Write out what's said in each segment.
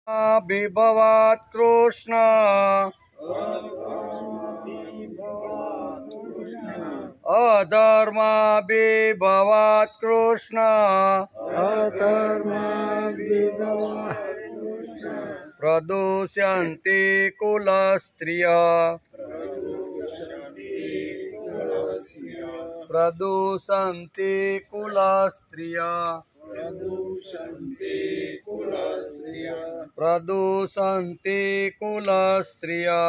विभवात् कृष्ण अधर्मा विभवात् कृष्ण प्रदूषन्ति कुलस्त्रिया प्रदूषन्ति कुलस्त्रिया प्रदूषन्ति कुलस्त्रिया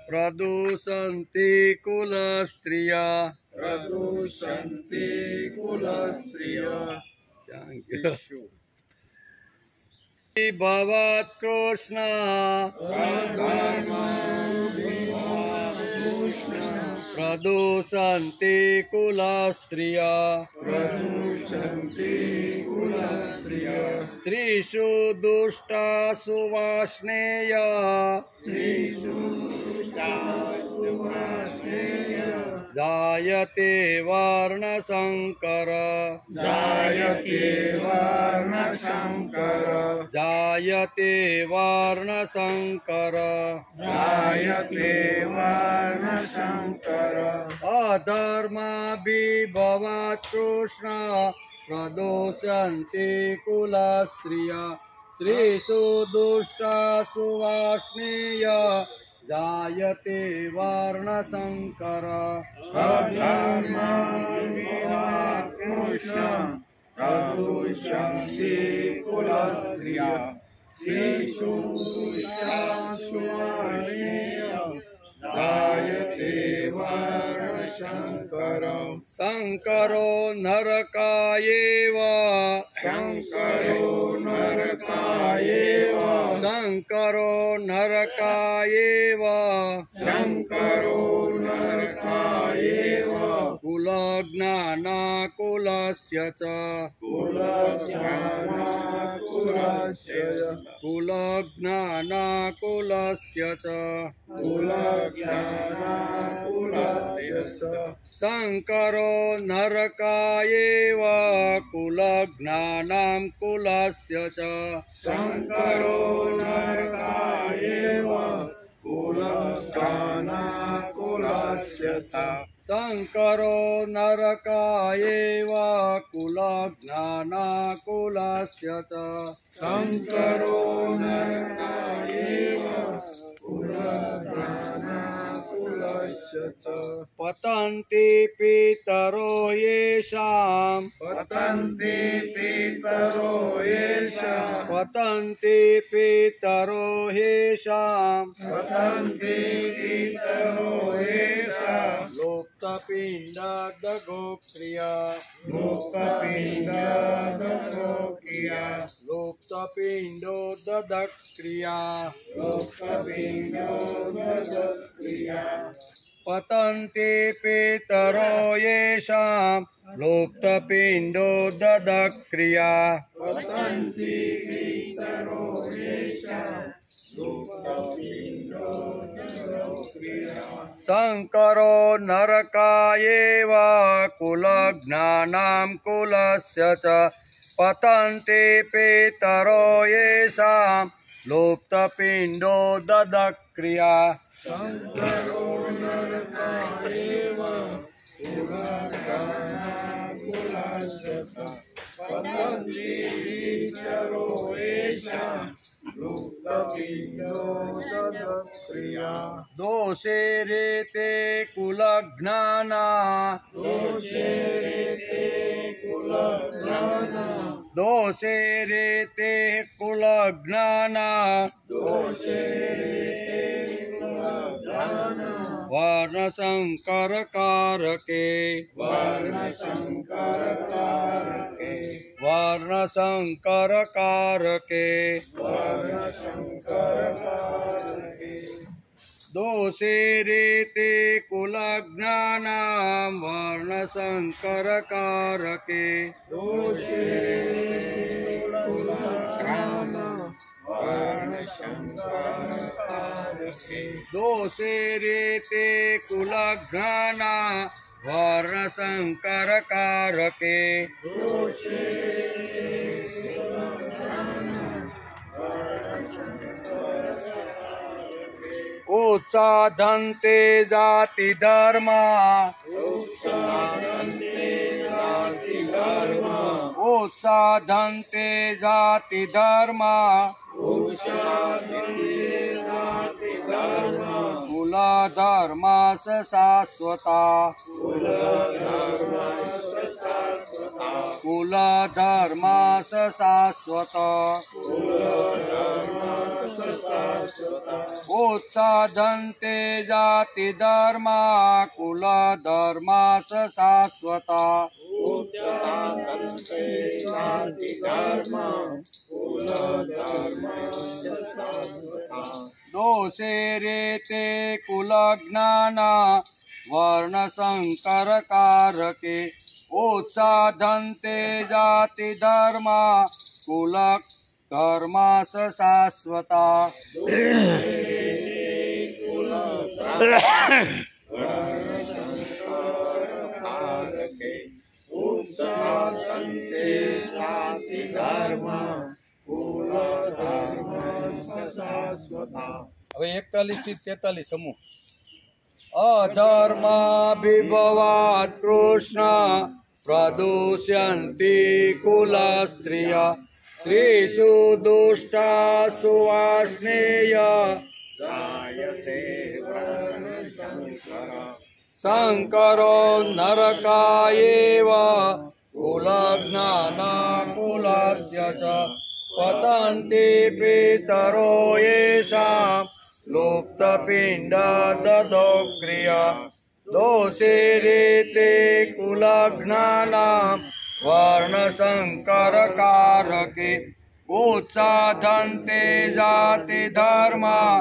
प्रदूषन्ति कुलस्त्रिया विभवात् कृष्ण प्रदूषन्ति कुलस्त्रिया स्त्रीषु दुष्टासु वार्ष्णेया जायते वर्णशंकर जायते वर्णशंकर अधर्मा विभवात् कृष्ण प्रदूषन्ति कुलस्त्रिया स्त्रीषु दुष्टासु वार्ष्णेया जायते वर्णशंकर अधर्मा विभवात् कृष्ण प्रदूषन्ति कुलस्त्रिया स्त्रीषु दुष्टासु वार्ष्णेया जायते वर्णशंकरम् शंकरो नरकायेव शंकरो नरकायेव शंकरो नरकायेव शंकरो नरकायेव कुलज्ञानाकुलस्य च कुलज्ञानाकुलस्य च शंकरो नरकायेव कुलज्ञानां कुलस्य च शंकरो नरकायेव कुलज्ञानाकुलस्य च शंकरो नरकायेव कुलज्ञानाकुलस्य च शंकरो नरकायेव कुलज्ञानाकुलस्य च पतन्ति पितरो येषां पतन्ति पितरो येषां पतन्ति पितरो येषां पतन्ति पितरो येषां लुप्तपिण्डदगोक्रिया मुक्तपिण्डदगोक्रिया लुप्तपिण्डोदक्रिया लुप्तपिण्डोदक्रिया पतन्ति पितरो येषां लुप्तपिण्डोदक्रिया पतन्ति पितरो येषां लुप्तपिण्डोदक्रिया शंकरो नरकायेव कुलज्ञानां कुलस्य च पतन्ति पितरो येषां लुप्तपिण्डोदक्रिया शंकरो नरकायेव कुलज्ञानाकुलस्य च पतन्ति पितरो येषां लुप्तपिण्डोदक्रिया दोषे रेते कुलज्ञाना दोषे रेते कुलज्ञाना दोषे रेते कुलज्ञाना दोषे रेते कुलज्ञाना वर्णशंकरकारके वर्णशंकरकारके वर्णशंकरकारके वर्णशंकरकारके दोषे रेते कुलज्ञानां वर्णशंकरकारके दोषे कुलज्ञाना वर्णशंकरकारके दोषे रेते कुलज्ञाना વર્ણ સંકર કારકે ઉત્સાધંતે જાતિ ધર્મા ઉત્સાધંતે જાતિ ધર્મા કુલ ધર્મા શાશ્વતા કુલ ધર્મા શાશ્વતા ઉત્સાધંતે જાતિ ધર્મા કુલ ધર્મા શાશ્વતા દોષે રેતે કુલ જ્ઞાન વર્ણ સંકર કારકે ઉત્સાધંતે જાતિ ધર્મા કુલ ધર્મા શાશ્વતા હવે 41 થી 43 સમૂહ અધર્માભિભવાત કૃષ્ણ પ્રદૂષ્યંતિ કુલ સ્ત્રિય સ્ત્રીષુ દુષ્ટા સુવાસનેય શંકરો નરકાયેવ કુલ જ્ઞાન કુલસ્ય ચ પતંતિ પિતરો યેષાં લુપ્તપિંડ દદો ક્રિયા દોષે રેતે કુલ જ્ઞાન વર્ણ સંકર કારકે ઉત્સાધંતે જાતિ ધર્મા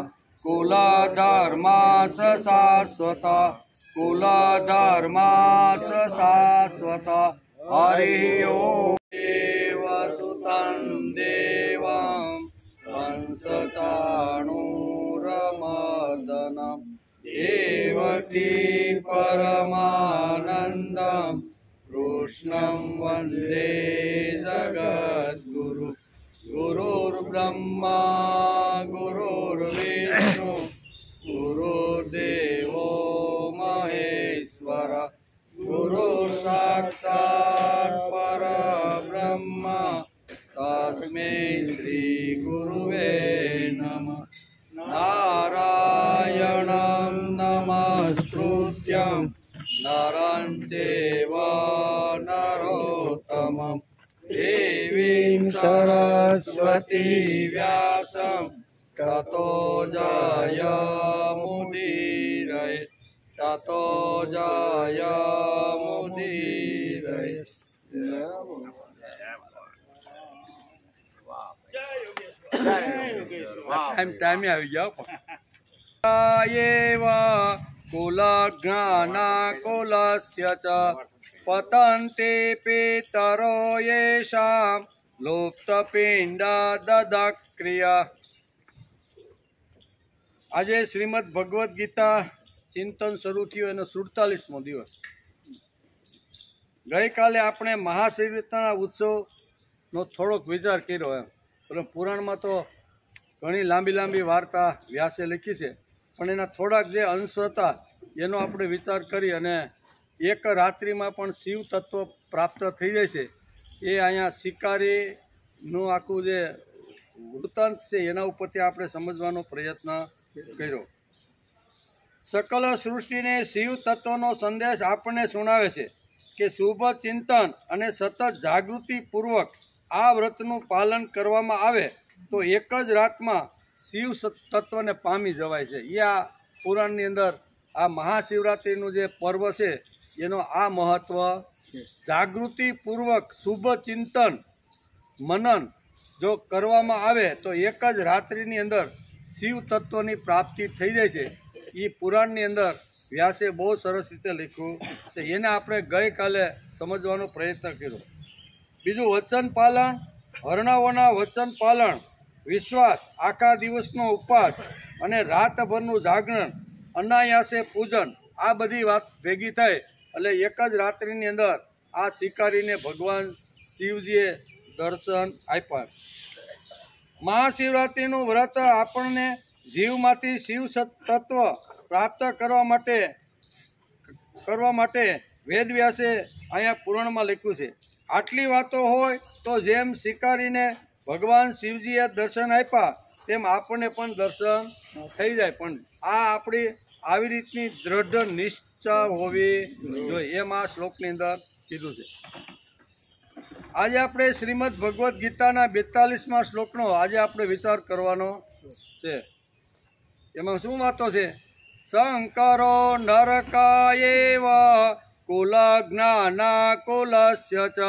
કુલ ધર્મા શાશ્વતા કુલ ધર્મા શાશ્વતા હરિ ઓમ દેવસુતં દેવં વંશચાણૂરમર્દનમ દેવકી પરમાનંદમ કૃષ્ણં વંદે જગદ્ગુરુ ગુરુર્બ્રહ્મા ગુરુર્વિષ્ણુ ગુરુર્દેવો મહેશ્વર ગુરુ સાક્ષાત પરબ્રહ્મ તસ્મૈ શ્રી ગુરુવે નમઃ નારાયણં નમસ્કૃત્યં નરં ચૈવ નરોત્તમં દેવીં સરસ્વતી વ્યાસં તતો જયમુદીરયે તતો જયમુદીરયે. ટાઈમે આવી જાઓ. એવ કુલ જ્ઞાન કુલસ્ય ચ પતંતે પિતરો યેષાં લુપ્તપિંડ દદક્રિયા. આજે શ્રીમદ ભગવદ્ ગીતા ચિંતન શરૂ થયું એનો 47મો દિવસ. ગઈકાલે આપણે મહાશિવરાત્રિના ઉત્સવનો થોડોક વિચાર કર્યો એમ, પરંતુ પુરાણમાં તો ઘણી લાંબી વાર્તા વ્યાસે લખી છે, પણ એના થોડાક જે અંશ હતા એનો આપણે વિચાર કરી અને એક રાત્રિમાં પણ શિવ તત્વ પ્રાપ્ત થઈ જાય છે એ અહીંયા શિકારીનું આખું જે વૃત્તાંત છે એના ઉપરથી આપણે સમજવાનો પ્રયત્ન કર્યો. સકલ સૃષ્ટિને શિવ તત્વનો સંદેશ આપણને સુણાવે છે કે શુભ ચિંતન અને સતત જાગૃતિપૂર્વક આ વ્રતનું પાલન કરવામાં આવે તો એક જ રાતમાં શિવ તત્વને પામી જવાય છે. એ આ પુરાણની અંદર આ મહાશિવરાત્રિનું જે પર્વ છે એનો આ મહત્વ છે. જાગૃતિપૂર્વક શુભ ચિંતન મનન જો કરવામાં આવે તો એક જ રાત્રિની અંદર શિવ તત્વની પ્રાપ્તિ થઈ જાય છે. એ પુરાણની અંદર વ્યાસે બહુ સરસ રીતે લખ્યું છે. એને આપણે ગઈકાલે સમજવાનો પ્રયત્ન કર્યો. બીજું વચન પાલન, વર્ણવોના વચન પાલન, વિશ્વાસ, આખા દિવસનો ઉપવાસ અને રાતભરનું જાગરણ, અનાયાસે પૂજન, આ બધી વાત ભેગી થાય એટલે એક જ રાત્રિની અંદર આ શિકારીને ભગવાન શિવજીએ દર્શન આપ્યા. મહાશિવરાત્રિનું વ્રત આપણને જીવમાંથી શિવ તત્વ પ્રાપ્ત કરવા માટે વેદવ્યાસે અહીંયા પુરાણમાં લખ્યું છે. આટલી વાતો હોય તો જેમ શિકારીને ભગવાન શિવજીએ દર્શન આપ્યા તેમ આપણને પણ દર્શન થઈ જાય. પણ આ આપણી આવી રીતની દ્રઢ નિશ્ચય હોવી જોઈએ એમ આ શ્લોકની અંદર કીધું છે. આજે આપણે શ્રીમદ ભગવદ્ ગીતાના 42મા શ્લોકનો આજે આપણે વિચાર કરવાનો છે. એમાં શું વાતો છે? શંકરો નરકાયેવ કુલ જ્ઞાના કુલસ્ય ચ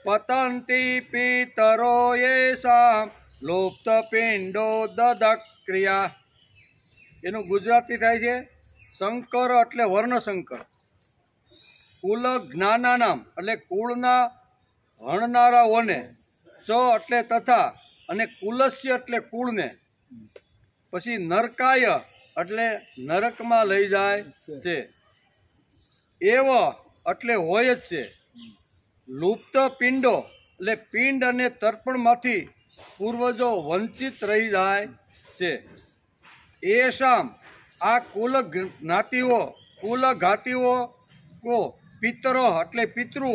પતંતી પિતરો યેષાં લુપ્ત પિંડો દદક્રિયા. એનું ગુજરાતી થાય છે શંકર એટલે વર્ણશંકર, કુલ જ્ઞાનાનામ એટલે કુળના હણનારાઓને, ચ એટલે તથા, અને કુલસ્ય એટલે કુળને, પછી નરકાય એટલે નરકમાં લઈ જાય છે, એવ એટલે હોય જ છે, લુપ્ત પિંડો એટલે પિંડ અને તર્પણમાંથી પૂર્વજો વંચિત રહી જાય છે. એશામ આ કુલ જ્ઞાતિઓ, કુલ ઘાતીઓ, કો પિતરો એટલે પિતૃઓ,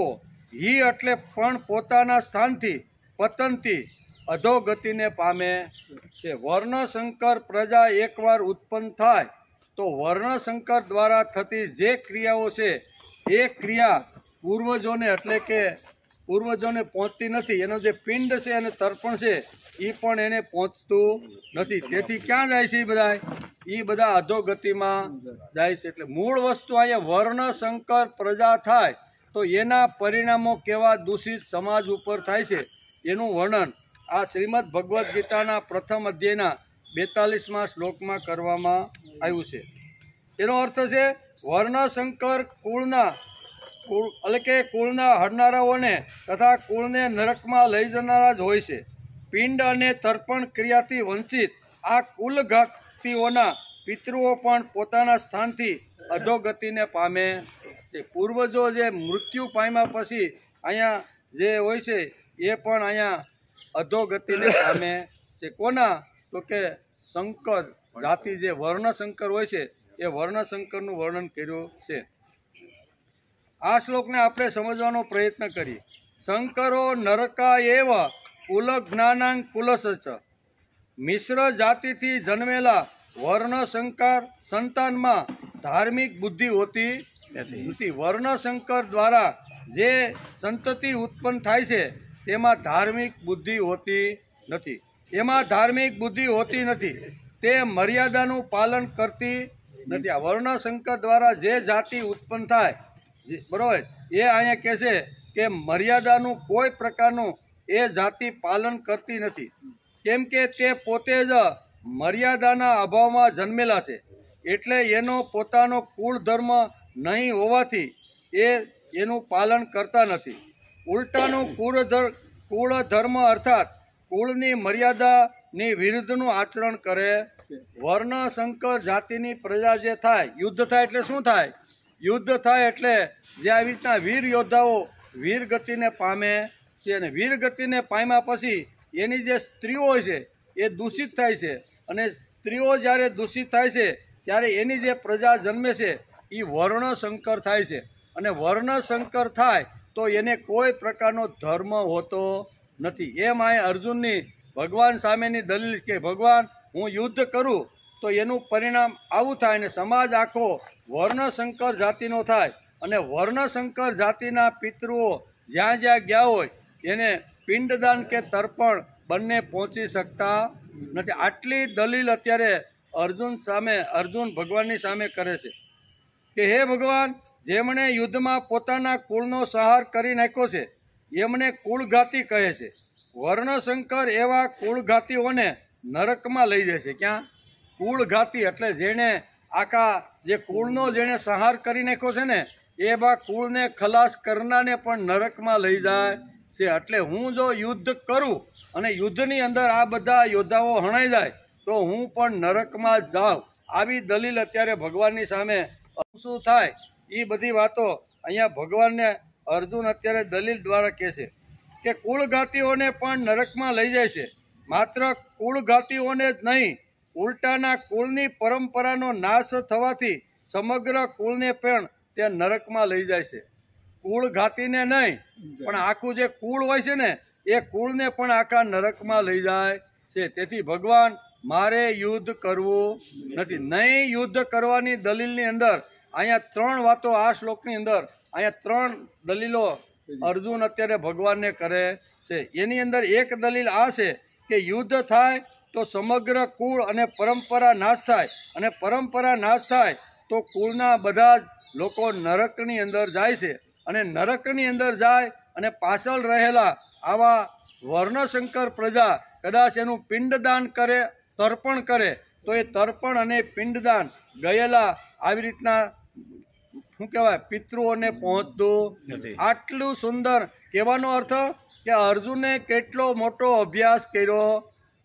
હિ એટલે પણ પોતાના સ્થાનથી, પતનથી અધોગતિને પામે છે. વર્ણશંકર પ્રજા એકવાર ઉત્પન્ન થાય તો વર્ણશંકર દ્વારા થતી જે ક્રિયાઓ છે એ ક્રિયા પૂર્વજોને એટલે કે પૂર્વજોને પહોંચતી નથી. એનો જે પિંડ છે અને તર્પણ છે એ પણ એને પહોંચતું નથી. તેથી ક્યાં જાય છે? એ બધા અધોગતિમાં જાય છે. એટલે મૂળ વસ્તુ અહીંયા વર્ણશંકર પ્રજા થાય તો એના પરિણામો કેવા દૂષિત સમાજ ઉપર થાય છે એનું વર્ણન આ શ્રીમદ ભગવદ્ ગીતાના પ્રથમ અધ્યાયના 42મા શ્લોકમાં કરવામાં આવ્યું છે. એનો અર્થ છે વર્ણશંકર એટલે કે કુળના હડનારાઓને તથા કુળને નરકમાં લઈ જનારા જ હોય છે. પિંડ અને તર્પણ ક્રિયાથી વંચિત આ કુલઘાતીઓના પિતૃઓ પણ પોતાના સ્થાનથી અધોગતિને પામે છે. પૂર્વજો જે મૃત્યુ પામ્યા પછી અહીંયા જે હોય છે એ પણ અહીંયા અધોગતિને પામે છે. કોના? તો કે શંકર જાતિ જે વર્ણશંકર હોય છે એ વર્ણશંકરનું વર્ણન કર્યું છે. આ શ્લોકને આપણે સમજવાનો પ્રયત્ન કરીએ. શંકરો નરકા એવ કુલ જ્ઞાનાંગ કુલસચ. મિશ્ર જાતિથી જન્મેલા વર્ણશંકર સંતાનમાં ધાર્મિક બુદ્ધિ હોતી નથી. વર્ણશંકર દ્વારા જે સંતતિ ઉત્પન્ન થાય છે તેમાં ધાર્મિક બુદ્ધિ હોતી નથી. એમાં ધાર્મિક બુદ્ધિ હોતી નથી. તે મર્યાદાનું પાલન કરતી નથી. આ વર્ણશંકર દ્વારા જે જાતિ ઉત્પન્ન થાય બરાબર એ અહીંયા કહે છે કે મર્યાદાનું કોઈ પ્રકારનું એ જાતિ પાલન કરતી નથી. કેમ કે તે પોતે જ મર્યાદાના અભાવમાં જન્મેલા છે. એટલે એનો પોતાનો કુળ ધર્મ નહીં હોવાથી એનું પાલન કરતા નથી. ઉલટાનું કુળ ધર્મ અર્થાત કુળની મર્યાદાની વિરુદ્ધનું આચરણ કરે. વર્ણશંકર જાતિની પ્રજા જે થાય, યુદ્ધ થાય એટલે શું થાય? યુદ્ધ થાય એટલે જે આવી રીતના વીર યોદ્ધાઓ વીર ગતિને પામે છે. અને વીર ગતિને પામ્યા પછી એની જે સ્ત્રીઓ હોય છે એ દૂષિત થાય છે. અને સ્ત્રીઓ જ્યારે દૂષિત થાય છે ત્યારે એની જે પ્રજા જન્મે છે એ વર્ણશંકર થાય છે. અને વર્ણશંકર થાય તો એને કોઈ પ્રકારનો ધર્મ હોતો નથી. એમ આ અર્જુનની ભગવાન સામેની દલીલ કે ભગવાન હું યુદ્ધ કરું તો એનું પરિણામ આવું થાય ને સમાજ આખો વર્ણશંકર જાતિનો થાય. અને વર્ણશંકર જાતિના પિતૃઓ જ્યાં જ્યાં ગયા હોય એને પિંડદાન કે તર્પણ બંને પહોંચી શકતા નથી. આટલી દલીલ અત્યારે અર્જુન ભગવાનની સામે કરે છે કે હે ભગવાન, જેમણે યુદ્ધમાં પોતાના કુળનો સંહાર કરી નાખ્યો છે એમને કુળઘાતી કહે છે. વર્ણશંકર એવા કુળઘાતીઓને નરકમાં લઈ જાય છે. ક્યાં? કુળઘાતી એટલે જેણે આખા જે કુળનો જેણે સંહાર કરી નાખ્યો છે ને એ બા કુળને ખલાસ કરનારને પણ નરકમાં લઈ જાય છે. એટલે હું જો યુદ્ધ કરું અને યુદ્ધની અંદર આ બધા યોદ્ધાઓ હણાઈ જાય તો હું પણ નરકમાં જાઉં. આવી દલીલ અત્યારે ભગવાનની સામે શું થાય એ બધી વાતો અહીંયા ભગવાનને અર્જુન અત્યારે દલીલ દ્વારા કહે છે કે કુળઘાતીઓને પણ નરકમાં લઈ જાય છે. માત્ર કુળઘાતીઓને જ નહીં, ઉલટાના કુળની પરંપરાનો નાશ થવાથી સમગ્ર કુળને પણ તે નરકમાં લઈ જાય છે. કુળઘાતીને નહીં પણ આખું જે કુળ હોય છે ને એ કુળને પણ આખા નરકમાં લઈ જાય છે. તેથી ભગવાન મારે યુદ્ધ કરવું નથી. નહીં યુદ્ધ કરવાની દલીલની અંદર અહીંયા 3 વાતો આ શ્લોકની અંદર અહીંયા 3 દલીલો અર્જુન અત્યારે ભગવાનને કરે છે. એની અંદર એક દલીલ આ છે કે યુદ્ધ થાય તો સમગ્ર કુળ અને પરંપરા નાશ થાય, અને પરંપરા નાશ થાય તો કુળના બધા જ લોકો નરકની અંદર જાય છે. અને નરકની અંદર જાય અને પાછળ રહેલા આવા વર્ણશંકર પ્રજા કદાચ એનું પિંડદાન કરે, તર્પણ કરે, તો એ તર્પણ અને પિંડદાન ગયેલા આવી રીતના શું કહેવાય પિતૃઓને પહોંચતું નથી. આટલું સુંદર કહેવાનો અર્થ કે અર્જુને કેટલો મોટો અભ્યાસ કર્યો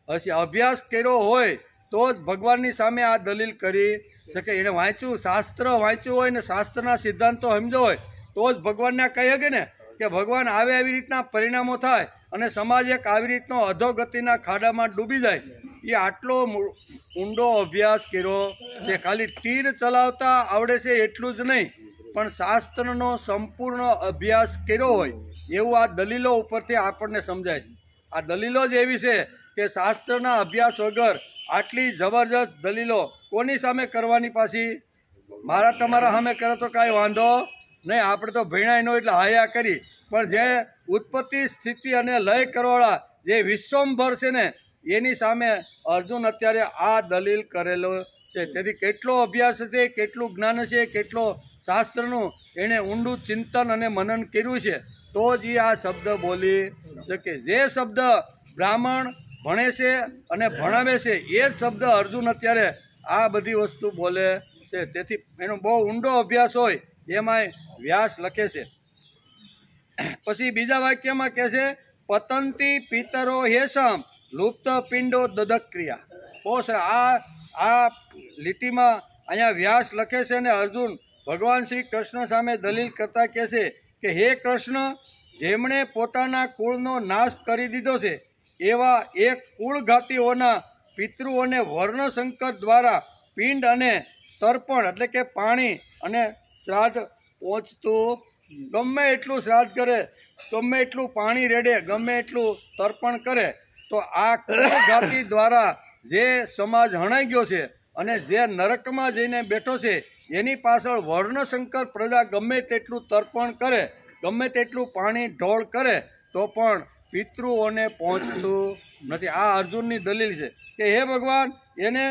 હશે. અભ્યાસ કર્યો હોય તો જ ભગવાનની સામે આ દલીલ કરી શકે. એણે વાંચ્યું, શાસ્ત્ર વાંચ્યું હોય ને શાસ્ત્રના સિદ્ધાંતો સમજો હોય તો જ ભગવાનને કહી શકે ને કે ભગવાન આવી રીતના પરિણામો થાય અને સમાજ એક આવી રીતનો અધોગતિના ખાડામાં ડૂબી જાય. એ આટલો ઊંડો અભ્યાસ કર્યો છે. ખાલી તીર ચલાવતા આવડે છે એટલું જ નહીં, પણ શાસ્ત્રનો સંપૂર્ણ અભ્યાસ કર્યો હોય એવું આ દલીલો ઉપરથી આપણને સમજાય છે. આ દલીલો જ એવી છે કે શાસ્ત્રના અભ્યાસ વગર આટલી જબરજસ્ત દલીલો કોની સામે કરવાની? પાછી મારા તમારા સામે કરે તો કાંઈ વાંધો નહીં, આપણે તો ભણ્યા ન એટલે હાયા કરી, પણ જે ઉત્પત્તિ સ્થિતિ અને લય કરવાવાળા જે વિશ્વંભર છે ને એની સામે અર્જુન અત્યારે આ દલીલ કરેલો છે. તેથી કેટલો અભ્યાસ છે, કેટલું જ્ઞાન છે, કેટલો શાસ્ત્રનું એણે ઊંડું ચિંતન અને મનન કર્યું છે તો જ એ આ શબ્દ બોલી શકે. જે શબ્દ બ્રાહ્મણ ભણે છે અને ભણાવે છે એ જ શબ્દ અર્જુન અત્યારે આ બધી વસ્તુ બોલે છે. તેથી એનો બહુ ઊંડો અભ્યાસ હોય એમાંય વ્યાસ લખે છે. પછી બીજા વાક્યમાં કહે છે પતંતી પિતરો હેશમ લુપ્ત પિંડો દદક્રિયા. બહુ આ લીટીમાં અહીંયા વ્યાસ લખે છે અને અર્જુન ભગવાન શ્રી કૃષ્ણ સામે દલીલ કરતા કહે છે કે હે કૃષ્ણ, જેમણે પોતાના કુળનો નાશ કરી દીધો છે એવા એક કુળઘાતીઓના પિતૃઓને વર્ણશંકર દ્વારા પિંડ અને તર્પણ એટલે કે પાણી અને શ્રાદ્ધ પહોંચતું. ગમે એટલું શ્રાદ્ધ કરે, ગમે એટલું પાણી રેડે, ગમે એટલું તર્પણ કરે, તો આ કુળઘાતી દ્વારા જે સમાજ હણાઈ ગયો છે અને જે નરકમાં જઈને બેઠો છે એની પાછળ વર્ણશંકર પ્રજા ગમે તેટલું તર્પણ કરે, ગમે તેટલું પાણી ઢોળ કરે તો પણ પિતૃઓને પહોંચતું નથી. આ અર્જુનની દલીલ છે કે હે ભગવાન, એને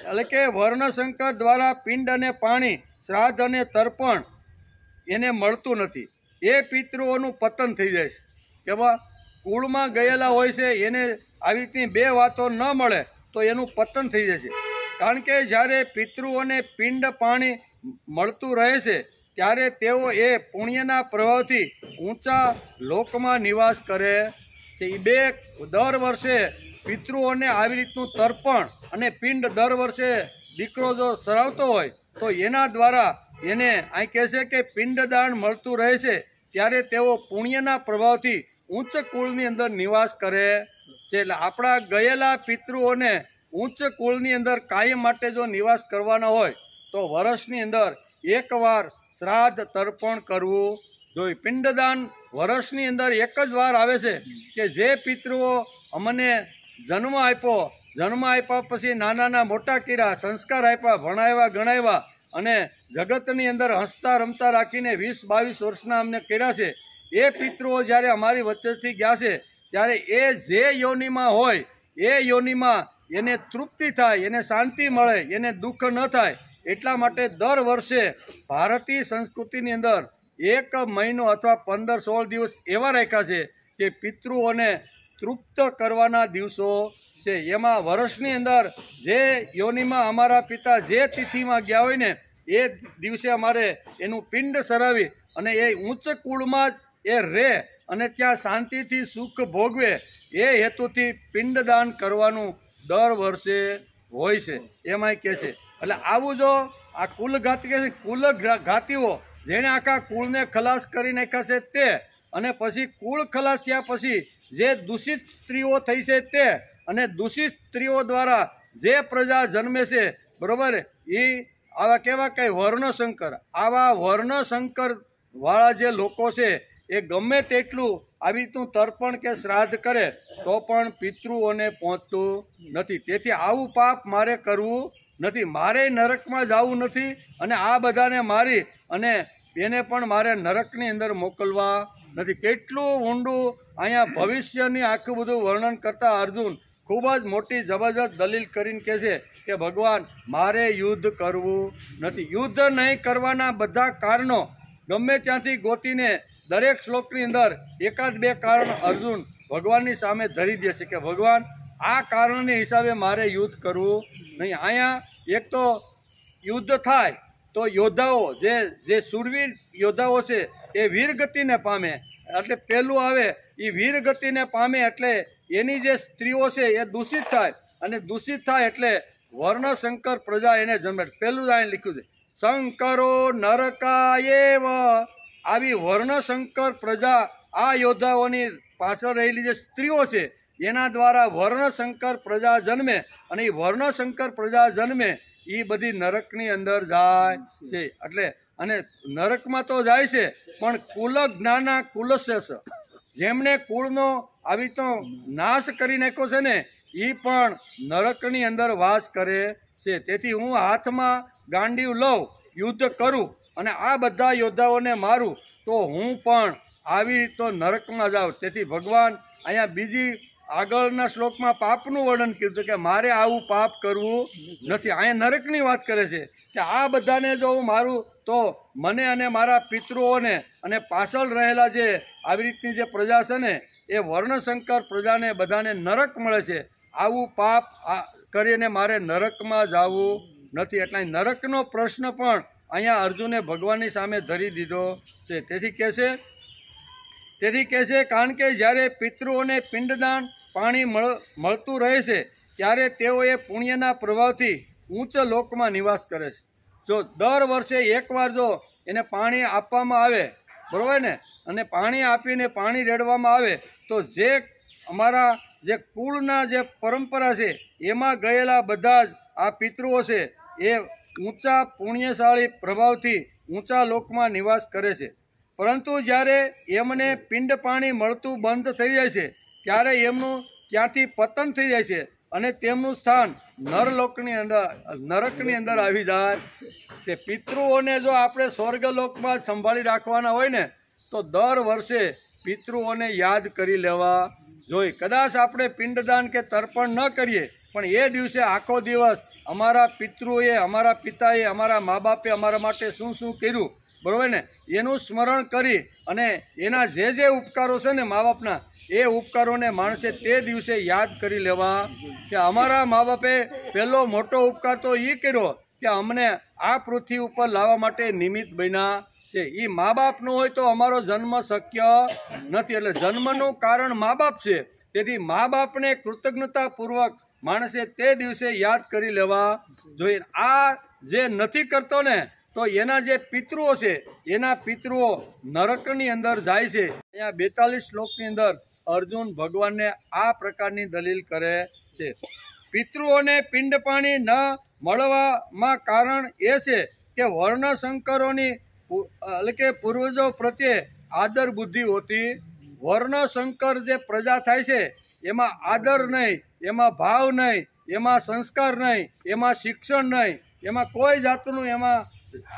એટલે કે વર્ણશંકર દ્વારા પિંડ અને પાણી, શ્રાદ્ધ અને તર્પણ એને મળતું નથી. એ પિતૃઓનું પતન થઈ જાય છે. કે બા કુળમાં ગયેલા હોય છે એને આવી રીતની 2 વાતો ન મળે તો એનું પતન થઈ જશે. કારણ કે જ્યારે પિતૃઓને પિંડ પાણી મળતું રહે છે ત્યારે તેઓ એ પુણ્યના પ્રભાવથી ઊંચા લોકમાં નિવાસ કરે છે. એ દર વર્ષે પિતૃઓને આવી રીતનું તર્પણ અને પિંડ દર વર્ષે દીકરો જો સરાવતો હોય તો એના દ્વારા એને અહીં કહે છે કે પિંડદાન મળતું રહે છે. ત્યારે તેઓ પુણ્યના પ્રભાવથી ઉચ્ચ કુળની અંદર નિવાસ કરે છે. એટલે આપણા ગયેલા પિતૃઓને ઉચ્ચ કુળની અંદર કાયમ માટે જો નિવાસ કરવાના હોય તો વર્ષની અંદર એકવાર શ્રાદ્ધ તર્પણ કરવું જોઈએ. પિંડદાન વર્ષની અંદર એક જ વાર આવે છે કે જે પિતૃઓ અમને જન્મ આપ્યા પછી નાના મોટા કર્યા, સંસ્કાર આપ્યા, ભણાવ્યા, ગણાવ્યા અને જગતની અંદર હસતા રમતા રાખીને 20-22 વર્ષના અમને કર્યા છે, એ પિતૃઓ જ્યારે અમારી વચ્ચેથી ગયા છે ત્યારે એ જે યોનિમાં હોય એ યોનિમાં એને તૃપ્તિ થાય, એને શાંતિ મળે, એને દુઃખ ન થાય. એટલા માટે દર વર્ષે ભારતીય સંસ્કૃતિની અંદર 1 મહિનો અથવા 15-16 દિવસ એવા રાખ્યા છે કે પિતૃઓને તૃપ્ત કરવાના દિવસો છે. એમાં વર્ષની અંદર જે યોનિમાં અમારા પિતા જે તિથિમાં ગયા હોય ને એ દિવસે અમારે એનું પિંડ સરાવી અને એ ઉચ્ચ કુળમાં જ એ રહે અને ત્યાં શાંતિથી સુખ ભોગવે એ હેતુથી પિંડદાન કરવાનું દર વર્ષે હોય છે. એમાંય કહે છે એટલે આવું જો આ કુલઘાતી કહે છે, કુલઘાતીઓ જેણે આખા કુળને ખલાસ કરી નાખ્યા છે તે, અને પછી કુળ ખલાસ થયા પછી જે દૂષિત સ્ત્રીઓ થઈ છે તે, અને દૂષિત સ્ત્રીઓ દ્વારા જે પ્રજા જન્મે છે, બરોબર, એ આવા કેવા કંઈ વર્ણશંકર, આવા વર્ણશંકર વાળા જે લોકો છે એ ગમે તેટલું આવી રીતનું તર્પણ કે શ્રાદ્ધ કરે તો પણ પિતૃઓને પહોંચતું નથી. તેથી આવું પાપ મારે કરવું નથી, મારે નરકમાં જવું નથી, અને આ બધાને મારી અને એને પણ મારે નરકની અંદર મોકલવા નથી. કેટલું ઊંડું અહીંયા ભવિષ્યની આખું બધું વર્ણન કરતા અર્જુન ખૂબ જ મોટી જબરજસ્ત દલીલ કરીને કહે છે કે ભગવાન મારે યુદ્ધ કરવું નથી. યુદ્ધ નહીં કરવાના બધા કારણો ગમે ત્યાંથી ગોતીને દરેક શ્લોકની અંદર એકાદ બે કારણ અર્જુન ભગવાનની સામે ધરી દે છે કે ભગવાન આ કારણને હિસાબે મારે યુદ્ધ કરવું નહીં. અહીંયા એક તો યુદ્ધ થાય તો યોદ્ધાઓ જે શૂરવીર યોદ્ધાઓ છે એ વીરગતિને પામે, એટલે પહેલું આવે એ વીરગતિને પામે એટલે એની જે સ્ત્રીઓ છે એ દૂષિત થાય, અને દૂષિત થાય એટલે વર્ણશંકર પ્રજા એને જન્મે. પહેલું જ અહીં લખ્યું છે શંકરો નરકાયેવ. આવી વર્ણશંકર પ્રજા આ યોદ્ધાઓની પાછળ રહેલી જે સ્ત્રીઓ છે એના દ્વારા વર્ણશંકર પ્રજા જન્મે, અને એ વર્ણશંકર પ્રજા જન્મે એ બધી નરકની અંદર જાય છે. એટલે અને નરકમાં તો જાય છે પણ કુલ જ્ઞાના કુલસ્ય, જેમણે કુળનો આવી તો નાશ કરી નાખ્યો છે ને એ પણ નરકની અંદર વાસ કરે છે. તેથી હું હાથમાં ગાંડીવ લઉં, યુદ્ધ કરું અને આ બધા યોદ્ધાઓને મારું તો હું પણ આવી રીતો નરકમાં જાઉં. તેથી ભગવાન અહીંયા બીજી આગળના શ્લોકમાં પાપનું વર્ણન કર્યું છે કે મારે આવું પાપ કરવું નથી. અહીંયા નરકની વાત કરે છે કે આ બધાને જો હું મારું તો મને અને મારા પિતૃઓને અને પાછળ રહેલા જે આવી રીતની જે પ્રજા છે ને એ વર્ણશંકર પ્રજાને બધાને નરક મળે છે. આવું પાપ કરીને મારે નરકમાં જવું નથી. એટલે નરકનો પ્રશ્ન પણ અહીંયા અર્જુને ભગવાનની સામે ધરી દીધો છે. તેથી કહે છે કારણ કે જ્યારે પિતૃઓને પિંડદાન પાણી મળતું રહે છે ત્યારે તેઓ એ પુણ્યના પ્રભાવથી ઉચ્ચ લોકમાં નિવાસ કરે છે. જો દર વર્ષે એકવાર જો એને પાણી આપવામાં આવે, બરાબર ને, અને પાણી આપીને પાણી રેડવામાં આવે તો જે અમારા જે કુળના જે પરંપરા છે એમાં ગયેલા બધા જ આ પિતૃઓ છે એ ઊંચા પુણ્યશાળી પ્રભાવથી ઊંચા લોકમાં નિવાસ કરે છે. પરંતુ જ્યારે એમને પિંડ પાણી મળતું બંધ થઈ જાય છે ત્યારે એમનું ત્યાંથી પતન થઈ જાય છે અને તેમનું સ્થાન નરકની અંદર આવી જાય છે. પિતૃઓને જો આપણે સ્વર્ગલોકમાં સંભાળી રાખવાના હોય ને તો દર વર્ષે પિતૃઓને યાદ કરી લેવા જોઈએ. કદાચ આપણે પિંડદાન કે તર્પણ ન કરીએ પણ એ દિવસે આખો દિવસ અમારા પિતૃએ, અમારા પિતાએ, અમારા મા બાપે અમારા માટે શું શું કર્યું, બરાબર ને, એનું સ્મરણ કરી અને એના જે ઉપકારો છે ને મા બાપના એ ઉપકારોને માણસે તે દિવસે યાદ કરી લેવા કે અમારા મા બાપે પહેલો મોટો ઉપકાર તો એ કર્યો કે અમને આ પૃથ્વી ઉપર લાવવા માટે નિમિત્ત બન્યા છે. એ મા બાપનું હોય તો અમારો જન્મ શક્ય નથી. એટલે જન્મનું કારણ મા બાપ છે. તેથી મા બાપને કૃતજ્ઞતાપૂર્વક માણસે તે દિવસે યાદ કરી લેવા જોઈએ. આ જે નથી કરતો ને તો એના જે પિતૃઓ છે એના પિતૃઓ નરકની અંદર જાય છે. અહીંયા 42 શ્લોકની અંદર અર્જુન ભગવાનને આ પ્રકારની દલીલ કરે છે. પિતૃઓને પિંડ પાણી ન મળવામાં કારણ એ છે કે વર્ણશંકરોની એટલે કે પૂર્વજો પ્રત્યે આદર બુદ્ધિ હોતી. વર્ણશંકર જે પ્રજા થાય છે એમાં આદર નહીં, એમાં ભાવ નહીં, એમાં સંસ્કાર નહીં, એમાં શિક્ષણ નહીં, એમાં કોઈ જાતનું એમાં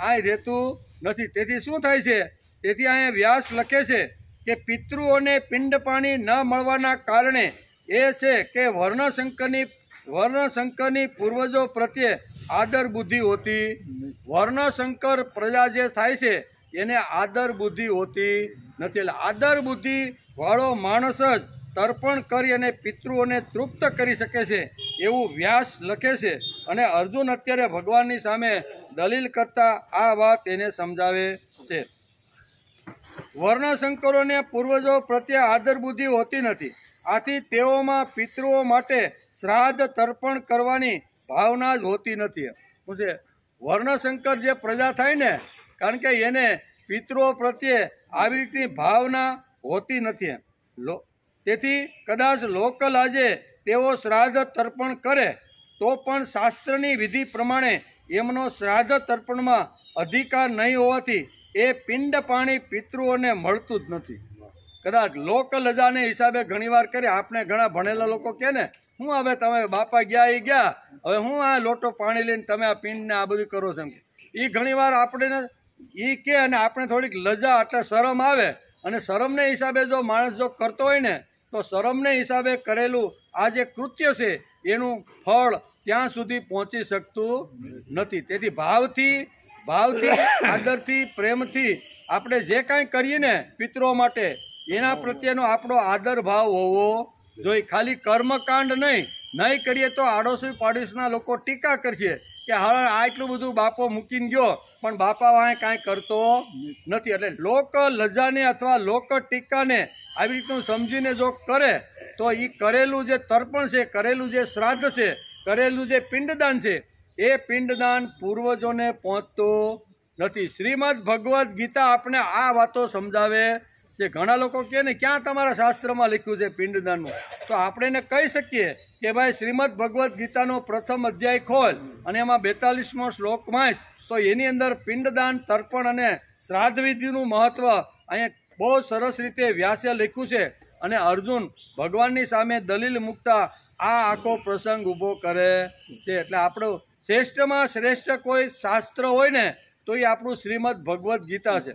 આ રહેતું નથી. તેથી શું થાય છે? તેથી અહીંયા વ્યાસ લખે છે કે પિતૃઓને પિંડ પાણી ન મળવાના કારણે એ છે કે વર્ણશંકરની પૂર્વજો પ્રત્યે આદર બુદ્ધિ હોતી. વર્ણશંકર પ્રજા જે થાય છે એને આદર બુદ્ધિ હોતી નથી. એટલે આદર બુદ્ધિ વાળો માણસ જ તર્પણ કરી અને પિતૃઓને તૃપ્ત કરી શકે છે એવું વ્યાસ લખે છે. અને અર્જુન અત્યારે ભગવાનની સામે દલીલ કરતા આ વાત એને સમજાવે છે. વર્ણશંકરોને પૂર્વજો પ્રત્યે આદર બુદ્ધિ હોતી નથી. આથી તેઓમાં પિતૃઓ માટે શ્રાદ્ધ તર્પણ કરવાની ભાવના જ હોતી નથી. શું છે? વર્ણશંકર જે પ્રજા થાય ને, કારણ કે એને પિતૃઓ પ્રત્યે આવી રીતની ભાવના હોતી નથી. તેથી કદાચ લોકલ આજે તેઓ શ્રાદ્ધ તર્પણ કરે તો પણ શાસ્ત્રની વિધિ પ્રમાણે એમનો શ્રાદ્ધ તર્પણમાં અધિકાર નહીં હોવાથી એ પિંડ પાણી પિતૃઓને મળતું જ નથી. કદાચ લોકલ રજાને હિસાબે ઘણીવાર કરે. આપણે ઘણા ભણેલા લોકો કહે ને, હું હવે તમે બાપા ગયા એ ગયા, હવે હું આ લોટો પાણી લઈને તમે આ પિંડને આ બધું કરો છો. એ ઘણીવાર આપણે એ કે અને આપણે થોડીક લજા એટલે શરમ આવે, અને શરમને હિસાબે જો માણસ જો કરતો હોય ને તો શરમને હિસાબે કરેલું આ જે કૃત્ય છે એનું ફળ ત્યાં સુધી પહોંચી શકતું નથી. તેથી ભાવથી આદરથી પ્રેમથી આપણે જે કાંઈ કરીએ ને પિતરો માટે એના પ્રત્યેનો આપણો આદર ભાવ હોવો જોઈએ. ખાલી કર્મકાંડ નહીં કરીએ તો આડોશી પાડોશના લોકો ટીકા કરશે કે હા આટલું બધું બાપો મૂકીને ગયો પણ બાપા વાંહે કાંઈ કરતો નથી. એટલે લોક લજાને અથવા લોક ટીકાને આવી રીતનું સમજીને જો કરે તો એ કરેલું જે તર્પણ છે, કરેલું જે શ્રાદ્ધ છે, કરેલું જે પિંડદાન છે એ પિંડદાન પૂર્વજોને પહોંચતું નથી. શ્રીમદ ભગવદ્ ગીતા આપણે આ વાતો સમજાવે છે. ઘણા લોકો કહે ને ક્યાં તમારા શાસ્ત્રમાં લખ્યું છે પિંડદાનનું, તો આપણે એને કહી શકીએ કે ભાઈ શ્રીમદ ભગવદ્ ગીતાનો પ્રથમ અધ્યાય ખોલ અને એમાં 42મો શ્લોક વાંચ, તો એની અંદર પિંડદાન તર્પણ અને શ્રાદ્ધ વિધિનું મહત્વ અહીંયા બહુ સરસ રીતે વ્યાસે લખ્યું છે. અને અર્જુન ભગવાનની સામે દલીલ મૂકતા આ આખો પ્રસંગ ઊભો કરે છે. એટલે આપણું શ્રેષ્ઠમાં શ્રેષ્ઠ કોઈ શાસ્ત્ર હોય ને તો એ આપણું શ્રીમદ ભગવદ્ ગીતા છે.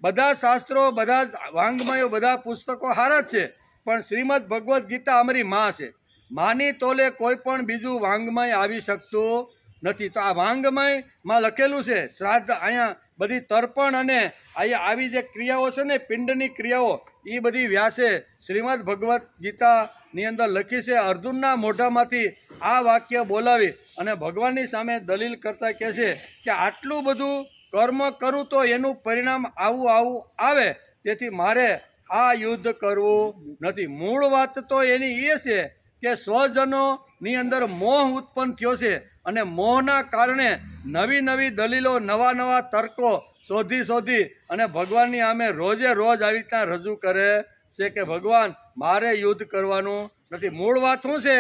બધા શાસ્ત્રો, બધા વાંગ્મયો, બધા પુસ્તકો સારા જ છે, પણ શ્રીમદ ભગવદ્ ગીતા અમારી માં છે. માની તોલે કોઈ પણ બીજું વાંગ્મય આવી શકતું નથી. તો આ વાંગ્મયમાં લખેલું છે શ્રાદ્ધ, અહીંયા બધી તર્પણ અને અહીંયા આવી જે ક્રિયાઓ છે ને પિંડની ક્રિયાઓ એ બધી વ્યાસે શ્રીમદ ભગવદ્ ગીતાની અંદર લખી છે. અર્જુનના મોઢામાંથી આ વાક્ય બોલાવી અને ભગવાનની સામે દલીલ કરતા કહે છે કે આટલું બધું કર્મ કરું તો એનું પરિણામ આવું આવે, તેથી મારે આ યુદ્ધ કરવું નથી. મૂળ વાત તો એની એ છે કે સ્વજનોની અંદર મોહ ઉત્પન્ન થયો છે અને મોહના કારણે નવી દલીલો, નવા તર્કો શોધી અને ભગવાનની સામે રોજે રોજ આવી રીતના રજૂ કરે છે કે ભગવાન મારે યુદ્ધ કરવાનું નથી. મૂળ વાત શું છે?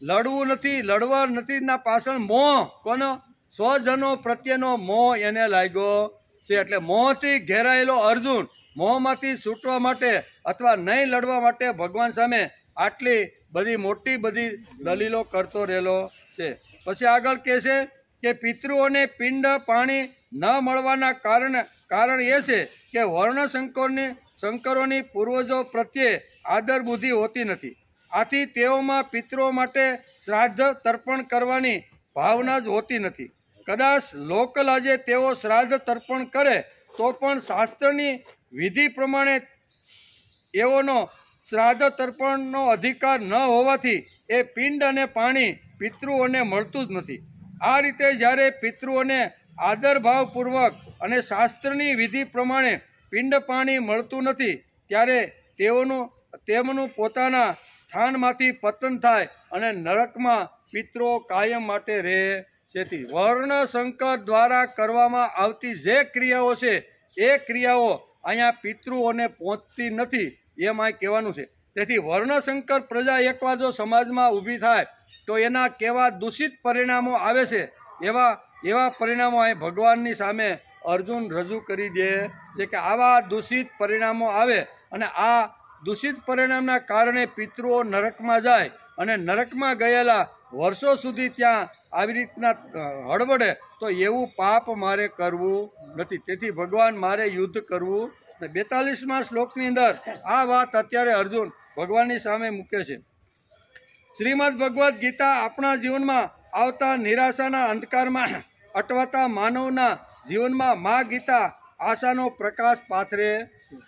લડવું નથી, લડવા નથી ના પાછળ મોહ, કોનો? સ્વજનો પ્રત્યેનો મોહ એને લાગ્યો છે. એટલે મોહથી ઘેરાયેલો અર્જુન મોહમાંથી છૂટવા માટે અથવા નહીં લડવા માટે ભગવાન સામે આટલી બધી મોટી દલીલો કરતો રહેલો છે. પછી આગળ કહે છે કે પિતૃઓને પિંડ પાણી ન મળવાના કારણ એ છે કે શંકરોની પૂર્વજો પ્રત્યે આદર બુદ્ધિ હોતી નથી. આથી તેઓમાં પિતૃઓ માટે શ્રાદ્ધ તર્પણ કરવાની ભાવના જ હોતી નથી. કદાચ લોકલ આજે તેઓ શ્રાદ્ધ તર્પણ કરે તો પણ શાસ્ત્રની વિધિ પ્રમાણે એઓનો શ્રાદ્ધ તર્પણનો અધિકાર ન હોવાથી એ પિંડ અને પાણી પિતૃઓને મળતું જ નથી. આ રીતે જ્યારે પિતૃઓને આદરભાવપૂર્વક અને શાસ્ત્રની વિધિ પ્રમાણે પિંડ પાણી મળતું નથી ત્યારે તેમનું પોતાના સ્થાનમાંથી પતન થાય અને નરકમાં પિતૃઓ કાયમ માટે રહે છે. વર્ણશંકર દ્વારા કરવામાં આવતી જે ક્રિયાઓ છે એ ક્રિયાઓ અહીંયા પિતૃઓને પહોંચતી નથી એમ આ કહેવાનું છે. તેથી વર્ણશંકર પ્રજા એકવાર જો સમાજમાં ઊભી થાય તો એના કેવા દૂષિત પરિણામો આવે છે એવા પરિણામો અહીં ભગવાનની સામે અર્જુન રજૂ કરી દે છે કે આવા દૂષિત પરિણામો આવે અને આ દૂષિત પરિણામના કારણે પિતૃઓ નરકમાં જાય અને નરકમાં ગયેલા વર્ષો સુધી ત્યાં આવી રીતના હળવડે તો એવું પાપ મારે કરવું નથી. તેથી ભગવાન મારે યુદ્ધ કરવું. 42મા શ્લોકની અંદર આ વાત અત્યારે અર્જુન ભગવાનની સામે મૂકે છે. શ્રીમદ ભગવદ્ ગીતા આપણા જીવનમાં આવતા નિરાશાના અંધકારમાં અટવાતા માનવના જીવનમાં મા ગીતા આશાનો પ્રકાશ પાથરે.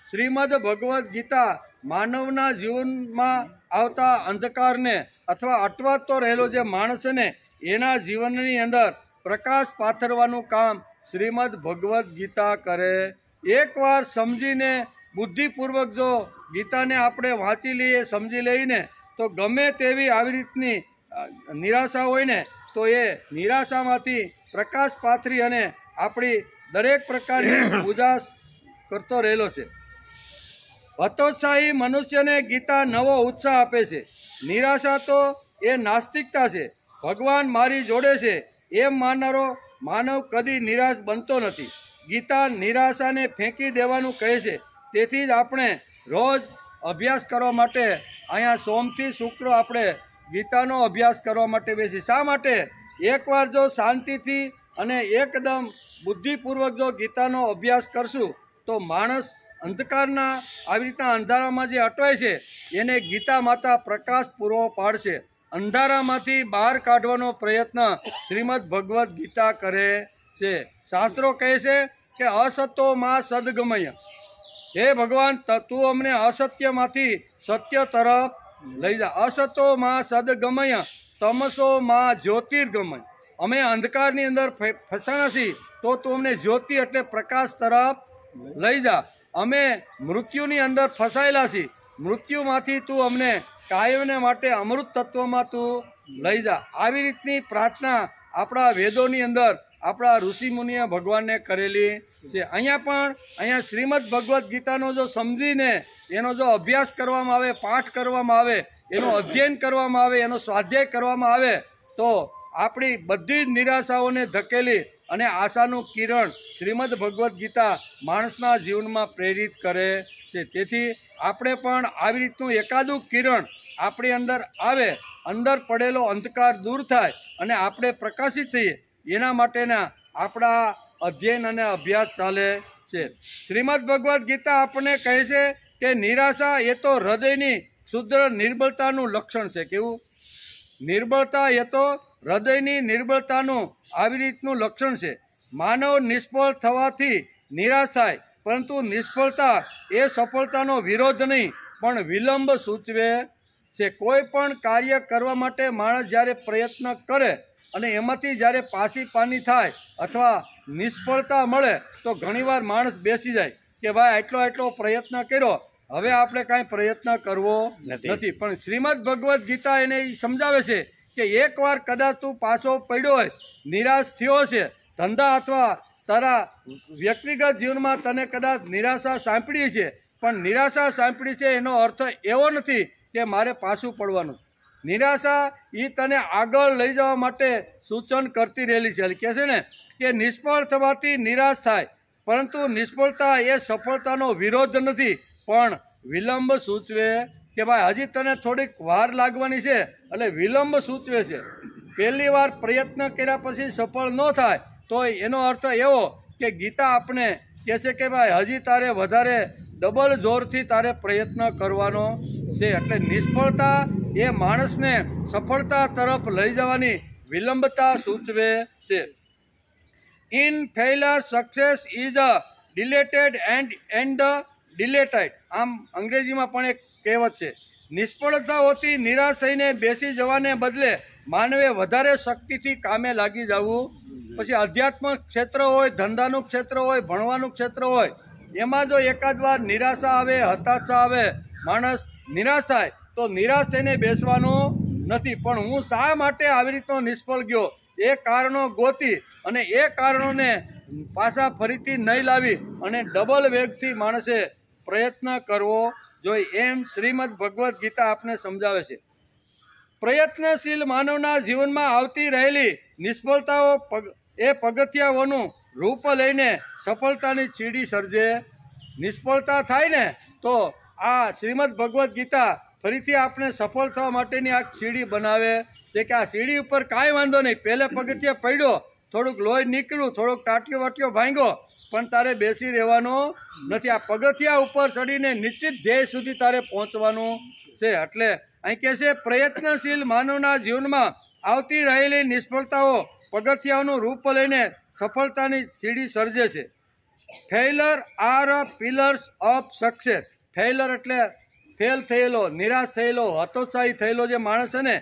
શ્રીમદ ભગવદ્ ગીતા માનવના જીવનમાં આવતા અંધકારને અથવા અટવાતો રહેલો જે માણસ છે ને એના જીવનની અંદર પ્રકાશ પાથરવાનું કામ શ્રીમદ ભગવદ્ ગીતા કરે. એકવાર સમજીને બુદ્ધિપૂર્વક જો ગીતાને આપણે વાંચી લઈએ, સમજી લઈને તો ગમે તેવી આવી રીતની નિરાશા હોય ને તો એ નિરાશામાંથી પ્રકાશ પાથરી અને આપણી દરેક પ્રકારની ઉજાસ કરતો રહેલો છે. હતોત્સાહી મનુષ્યને ગીતા નવો ઉત્સાહ આપે છે. નિરાશા તો એ નાસ્તિકતા છે. ભગવાન મારી જોડે છે એમ માનનારો માનવ કદી નિરાશ બનતો નથી. ગીતા નિરાશાને ફેંકી દેવાનું કહે છે. તેથી જ આપણે રોજ અભ્યાસ કરવા માટે અહીંયા સોમથી શુક્ર આપણે ગીતાનો અભ્યાસ કરવા માટે બેસી. શા માટે? એકવાર જો શાંતિથી અને એકદમ બુદ્ધિપૂર્વક જો ગીતાનો અભ્યાસ કરશું તો માણસ અંધકારના આવી રીતના અંધારામાં જે અટવાય છે એને ગીતા માતા પ્રકાશ પૂરો પાડશે. અંધારામાંથી બહાર કાઢવાનો પ્રયત્ન શ્રીમદ ભગવદ્ ગીતા કરે છે. શાસ્ત્રો કહે છે કે અસતો માં સદગમય. હે ભગવાન, તું અમને અસત્યમાંથી સત્ય તરફ લઈ જા. અસતો માં સદગમય તમસો માં જ્યોતિર્ગમય. અમે અંધકારની અંદર ફસાણા છીએ તો તું અમને જ્યોતિ એટલે પ્રકાશ તરફ લઈ જા. અમે મૃત્યુની અંદર ફસાયેલા છીએ, મૃત્યુમાંથી તું અમને કાયમને માટે અમૃત તત્વમાં તું લઈ જા. આવી રીતની પ્રાર્થના આપણા વેદોની અંદર આપણા ઋષિમુનિએ ભગવાનને કરેલી છે. અહીંયા શ્રીમદ ભગવદ્ ગીતાનો જો સમજીને એનો જો અભ્યાસ કરવામાં આવે, પાઠ કરવામાં આવે, એનું અધ્યયન કરવામાં આવે, એનો સ્વાધ્યાય કરવામાં આવે તો આપણી બધી જ નિરાશાઓને ધકેલી અને આશાનું કિરણ શ્રીમદ ભગવદ્ ગીતા માણસના જીવનમાં પ્રેરિત કરે છે. તેથી આપણે પણ આવી રીતનું એકાદું કિરણ આપણી અંદર આવે, અંદર પડેલો અંધકાર દૂર થાય અને આપણે પ્રકાશિત થઈએ, એના માટેના આપણા અધ્યયન અને અભ્યાસ ચાલે છે. શ્રીમદ ભગવદ્ ગીતા આપણને કહે છે કે નિરાશા એ તો હૃદયની ક્ષુદ્ર નિર્બળતાનું લક્ષણ છે. કેવું? નિર્બળતા એ તો હૃદયની નિર્બળતાનું આવી રીતનું લક્ષણ છે. માનવ નિષ્ફળ થવાથી નિરાશ થાય, પરંતુ નિષ્ફળતા એ સફળતાનો વિરોધ નહીં પણ વિલંબ સૂચવે છે. કોઈ પણ કાર્ય કરવા માટે માણસ જ્યારે પ્રયત્ન કરે અને એમાંથી જ્યારે પાની થાય અથવા નિષ્ફળતા મળે તો ઘણીવાર માણસ બેસી જાય કે ભાઈ આટલો પ્રયત્ન કર્યો, હવે આપણે કાંઈ પ્રયત્ન કરવો નથી. પણ શ્રીમદ ભગવદ્ ગીતા એને સમજાવે છે કે એકવાર કદાચ તું પાછો પડ્યો હોય, નિરાશ થયો છે, ધંધા અથવા તારા વ્યક્તિગત જીવનમાં તને કદાચ નિરાશા સાંપડી છે, પણ નિરાશા સાંપડી છે એનો અર્થ એવો નથી કે મારે પાછું પડવાનું. નિરાશા એ તને આગળ લઈ જવા માટે સૂચન કરતી રહેલી છે. કહે છે ને કે નિષ્ફળ થવાથી નિરાશ થાય, પરંતુ નિષ્ફળતા એ સફળતાનો વિરોધ નથી પણ વિલંબ સૂચવે કે ભાઈ હજી તને થોડીક વાર લાગવાની છે એટલે વિલંબ સૂચવે છે. પહેલી વાર પ્રયત્ન કર્યા પછી સફળ ન થાય તો એનો અર્થ એવો કે ગીતા આપણે કહે છે કે ભાઈ હજી તારે વધારે ડબલ જોરથી તારે પ્રયત્ન કરવાનો છે. એટલે નિષ્ફળતા એ માણસને સફળતા તરફ લઈ જવાની વિલંબતા સૂચવે છે. In failure success is a delayed and the delayed. આમ અંગ્રેજીમાં પણ એક કહેવત છે. નિષ્ફળતાઓથી નિરાશ થઈને બેસી જવાને બદલે માનવે વધારે શક્તિથી કામે લાગી જવું. પછી આધ્યાત્મિક ક્ષેત્ર હોય, ધંધાનું ક્ષેત્ર હોય, ભણવાનું ક્ષેત્ર હોય, એમાં જો એકાદ વાર નિરાશા આવે, હતાશા આવે, માણસ નિરાશ થાય તો નિરાશ થઈને બેસવાનું નથી. પણ હું શા માટે આવી રીતનો નિષ્ફળ ગયો એ કારણો ગોતી અને એ કારણોને પાછા ફરીથી નહીં લાવી અને ડબલ વેગથી માણસે પ્રયત્ન કરવો જોઈએ, એમ શ્રીમદ ભગવદ્ ગીતા આપને સમજાવે છે. પ્રયત્નશીલ માનવના જીવનમાં આવતી રહેલી નિષ્ફળતાઓ એ પગથિયાઓનું રૂપ લઈને સફળતાની સીડી સર્જે. નિષ્ફળતા થાય ને તો આ શ્રીમદ ભગવદ્ ગીતા ફરીથી આપણે સફળ થવા માટેની આ સીડી બનાવે છે કે આ સીડી ઉપર કાંઈ વાંધો નહીં, પહેલે પગથિયા પડ્યો, થોડુંક લોહી નીકળ્યું, થોડોક ટાટિયો વાટિયો ભાંગ્યો, પણ તારે બેસી રહેવાનું નથી. આ પગથિયા ઉપર ચડીને નિશ્ચિત ધ્યેય સુધી તારે પહોંચવાનું છે. એટલે અહીં કહે છે પ્રયત્નશીલ માનવના જીવનમાં આવતી રહેલી નિષ્ફળતાઓ પગથિયાઓનું રૂપ લઈને સફળતાની સીડી સર્જે છે. Failure R pillars of success. Failure એટલે ફેલ થયેલો, નિરાશ થયેલો, હતોત્સાહી થયેલો જે માણસ છે ને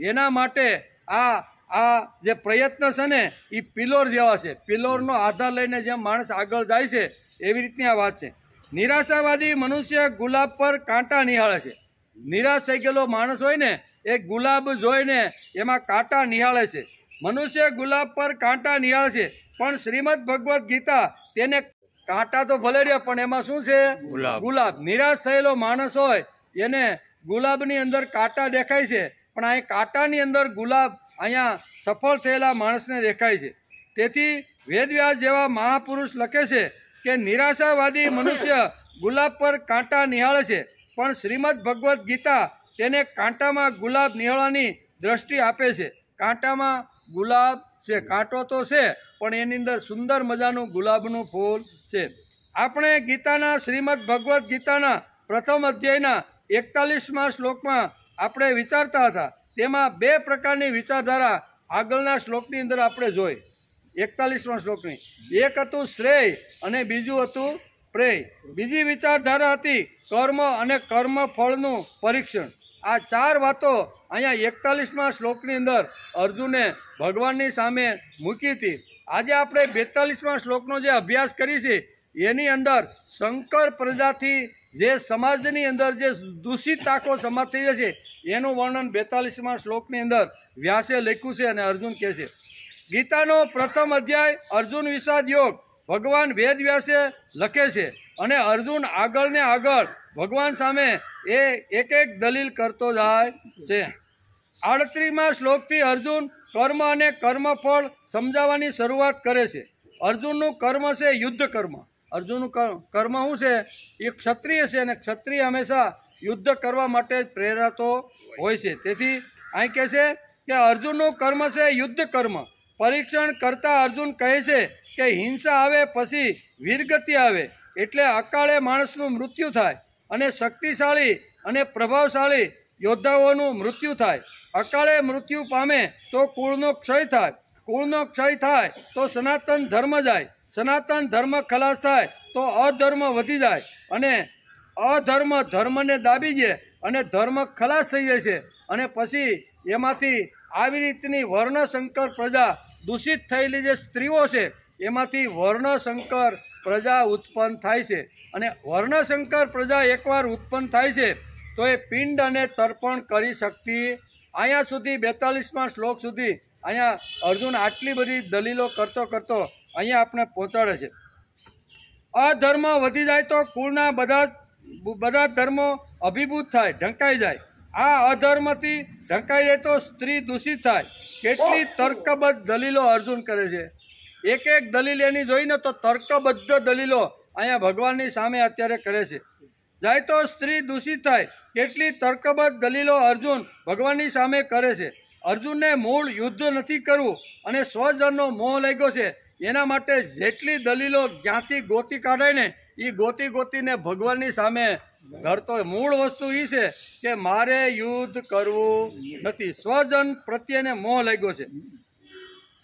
એના માટે આ જે પ્રયત્ન છે ને એ પિલોર જેવા છે. પિલોરનો આધાર લઈને જેમ માણસ આગળ જાય છે એવી રીતની આ વાત છે. નિરાશાવાદી મનુષ્ય ગુલાબ પર કાંટા નિહાળે છે. નિરાશ થઈ ગયેલો માણસ હોય ને એ ગુલાબ જોઈને એમાં કાંટા નિહાળે છે. મનુષ્ય ગુલાબ પર કાંટા નિહાળે છે, પણ શ્રીમદ ભગવદ્ ગીતા તેને કાંટા તો ભલે રહ્યા પણ એમાં શું છે? ગુલાબ. નિરાશ થયેલો માણસ હોય એને ગુલાબની અંદર કાંટા દેખાય છે, પણ અહીં કાંટાની અંદર ગુલાબ અહીંયા સફળ થયેલા માણસને દેખાય છે. તેથી વેદવ્યાસ જેવા મહાપુરુષ લખે છે કે નિરાશાવાદી મનુષ્ય ગુલાબ પર કાંટા નિહાળે છે, પણ શ્રીમદ ભગવદ્ ગીતા તેને કાંટામાં ગુલાબ નિહાળવાની દ્રષ્ટિ આપે છે. કાંટામાં ગુલાબ છે, કાંટો તો છે પણ એની અંદર સુંદર મજાનું ગુલાબનું ફૂલ છે. આપણે ગીતાના શ્રીમદ ભગવદ્ ગીતાના પ્રથમ અધ્યાયના 41મા શ્લોકમાં આપણે વિચારતા હતા. તેમાં 2 પ્રકારની વિચારધારા આગળના શ્લોકની અંદર આપણે જોઈ. 41મા શ્લોકની એક હતું શ્રેય અને બીજું હતું પ્રેય. બીજી વિચારધારા હતી કર્મ અને કર્મ ફળનું પરીક્ષણ. આ 4 વાતો અહીંયા 41મા શ્લોકની અંદર અર્જુને ભગવાનની સામે મૂકી હતી. આજે આપણે 42મા શ્લોકનો જે અભ્યાસ કરી છે એની અંદર શંકર પ્રજાથી જે સમાજની અંદર જે દૂષિત આખો સમાજ થઈ જશે એનું વર્ણન 42મા શ્લોકની અંદર વ્યાસે લખ્યું છે. અને અર્જુન કહે છે ગીતાનો પ્રથમ અધ્યાય અર્જુન વિષાદ યોગ ભગવાન વેદ વ્યાસે લખે છે, અને અર્જુન આગળ ને આગળ ભગવાન સામે એ એક દલીલ કરતો જાય છે. 38મા શ્લોકથી અર્જુન કર્મ અને કર્મફળ સમજાવવાની શરૂઆત કરે છે. અર્જુનનું કર્મ છે યુદ્ધ કર્મ. અર્જુનનું કર્મ શું છે? એ ક્ષત્રિય છે, અને ક્ષત્રિય હંમેશા યુદ્ધ કરવા માટે પ્રેરાતો હોય છે. તેથી અહીં કહે છે કે અર્જુનનું કર્મ છે યુદ્ધ કર્મ. પરીક્ષણ કરતા અર્જુન કહે છે કે હિંસા આવે પછી વીરગતિ આવે, એટલે અકાળે માણસનું મૃત્યુ થાય અને શક્તિશાળી અને પ્રભાવશાળી યોદ્ધાઓનું મૃત્યુ થાય. અકાળે મૃત્યુ પામે તો કુળનો ક્ષય થાય, કુળનો ક્ષય થાય તો સનાતન ધર્મ જાય, સનાતન ધર્મ ખલાસ થાય તો અધર્મ વધી જાય, અને અધર્મ ધર્મને દાબી જાય અને ધર્મ ખલાસ થઈ જાય છે. અને પછી એમાંથી આવી રીતની વર્ણશંકર પ્રજા, દૂષિત થયેલી જે સ્ત્રીઓ છે એમાંથી વર્ણશંકર પ્રજા ઉત્પન્ન થાય છે. અને વર્ણશંકર પ્રજા એકવાર ઉત્પન્ન થાય છે તો એ પિંડ અને તર્પણ કરી શકતી. અહીંયા સુધી 42મા શ્લોક સુધી અહીંયા અર્જુન આટલી બધી દલીલો કરતો કરતો અહીંયા આપણે પહોંચાડે છે. અધર્મ વધી જાય તો કુળના બધા ધર્મો અભિભૂત થાય, ઢંકાઈ જાય. આ અધર્મથી ઢંકાઈ જાય તો સ્ત્રી દૂષિત થાય. કેટલી તર્કબદ્ધ દલીલો અર્જુન કરે છે. એક દલીલ એની જોઈને તો તર્કબદ્ધ દલીલો અહીંયા ભગવાનની સામે અત્યારે કરે છે. જાય તો સ્ત્રી દૂષિત થાય. કેટલી તર્કબદ્ધ દલીલો અર્જુન ભગવાનની સામે કરે છે. અર્જુનને મૂળ યુદ્ધ નથી કરવું અને સ્વજનનો મોહ લાગ્યો છે. એના માટે જેટલી દલીલો ક્યાંથી ગોતી કાઢાય ને એ ગોતીને ભગવાનની સામે ધરતો. મૂળ વસ્તુ એ છે કે મારે યુદ્ધ કરવું નથી, સ્વજન પ્રત્યેને મોહ લાગ્યો છે.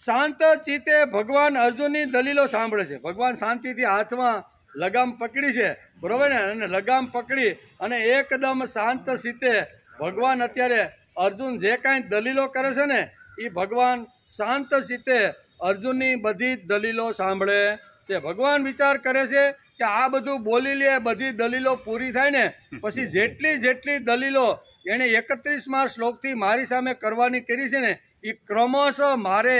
શાંત ચિત્તે ભગવાન અર્જુનની દલીલો સાંભળે છે. ભગવાન શાંતિથી હાથમાં લગામ પકડી છે, બરોબર ને, અને લગામ પકડી અને એકદમ શાંત ચિત્તે ભગવાન અત્યારે અર્જુન જે કાંઈ દલીલો કરે છે ને એ ભગવાન શાંત ચિત્તે અર્જુનની બધી દલીલો સાંભળે છે. ભગવાન વિચાર કરે છે કે આ બધું બોલી લે, બધી દલીલો પૂરી થાય ને પછી જેટલી દલીલો એણે 31મા શ્લોકથી મારી સામે કરવાની કરી છે ને એ ક્રમશઃ મારે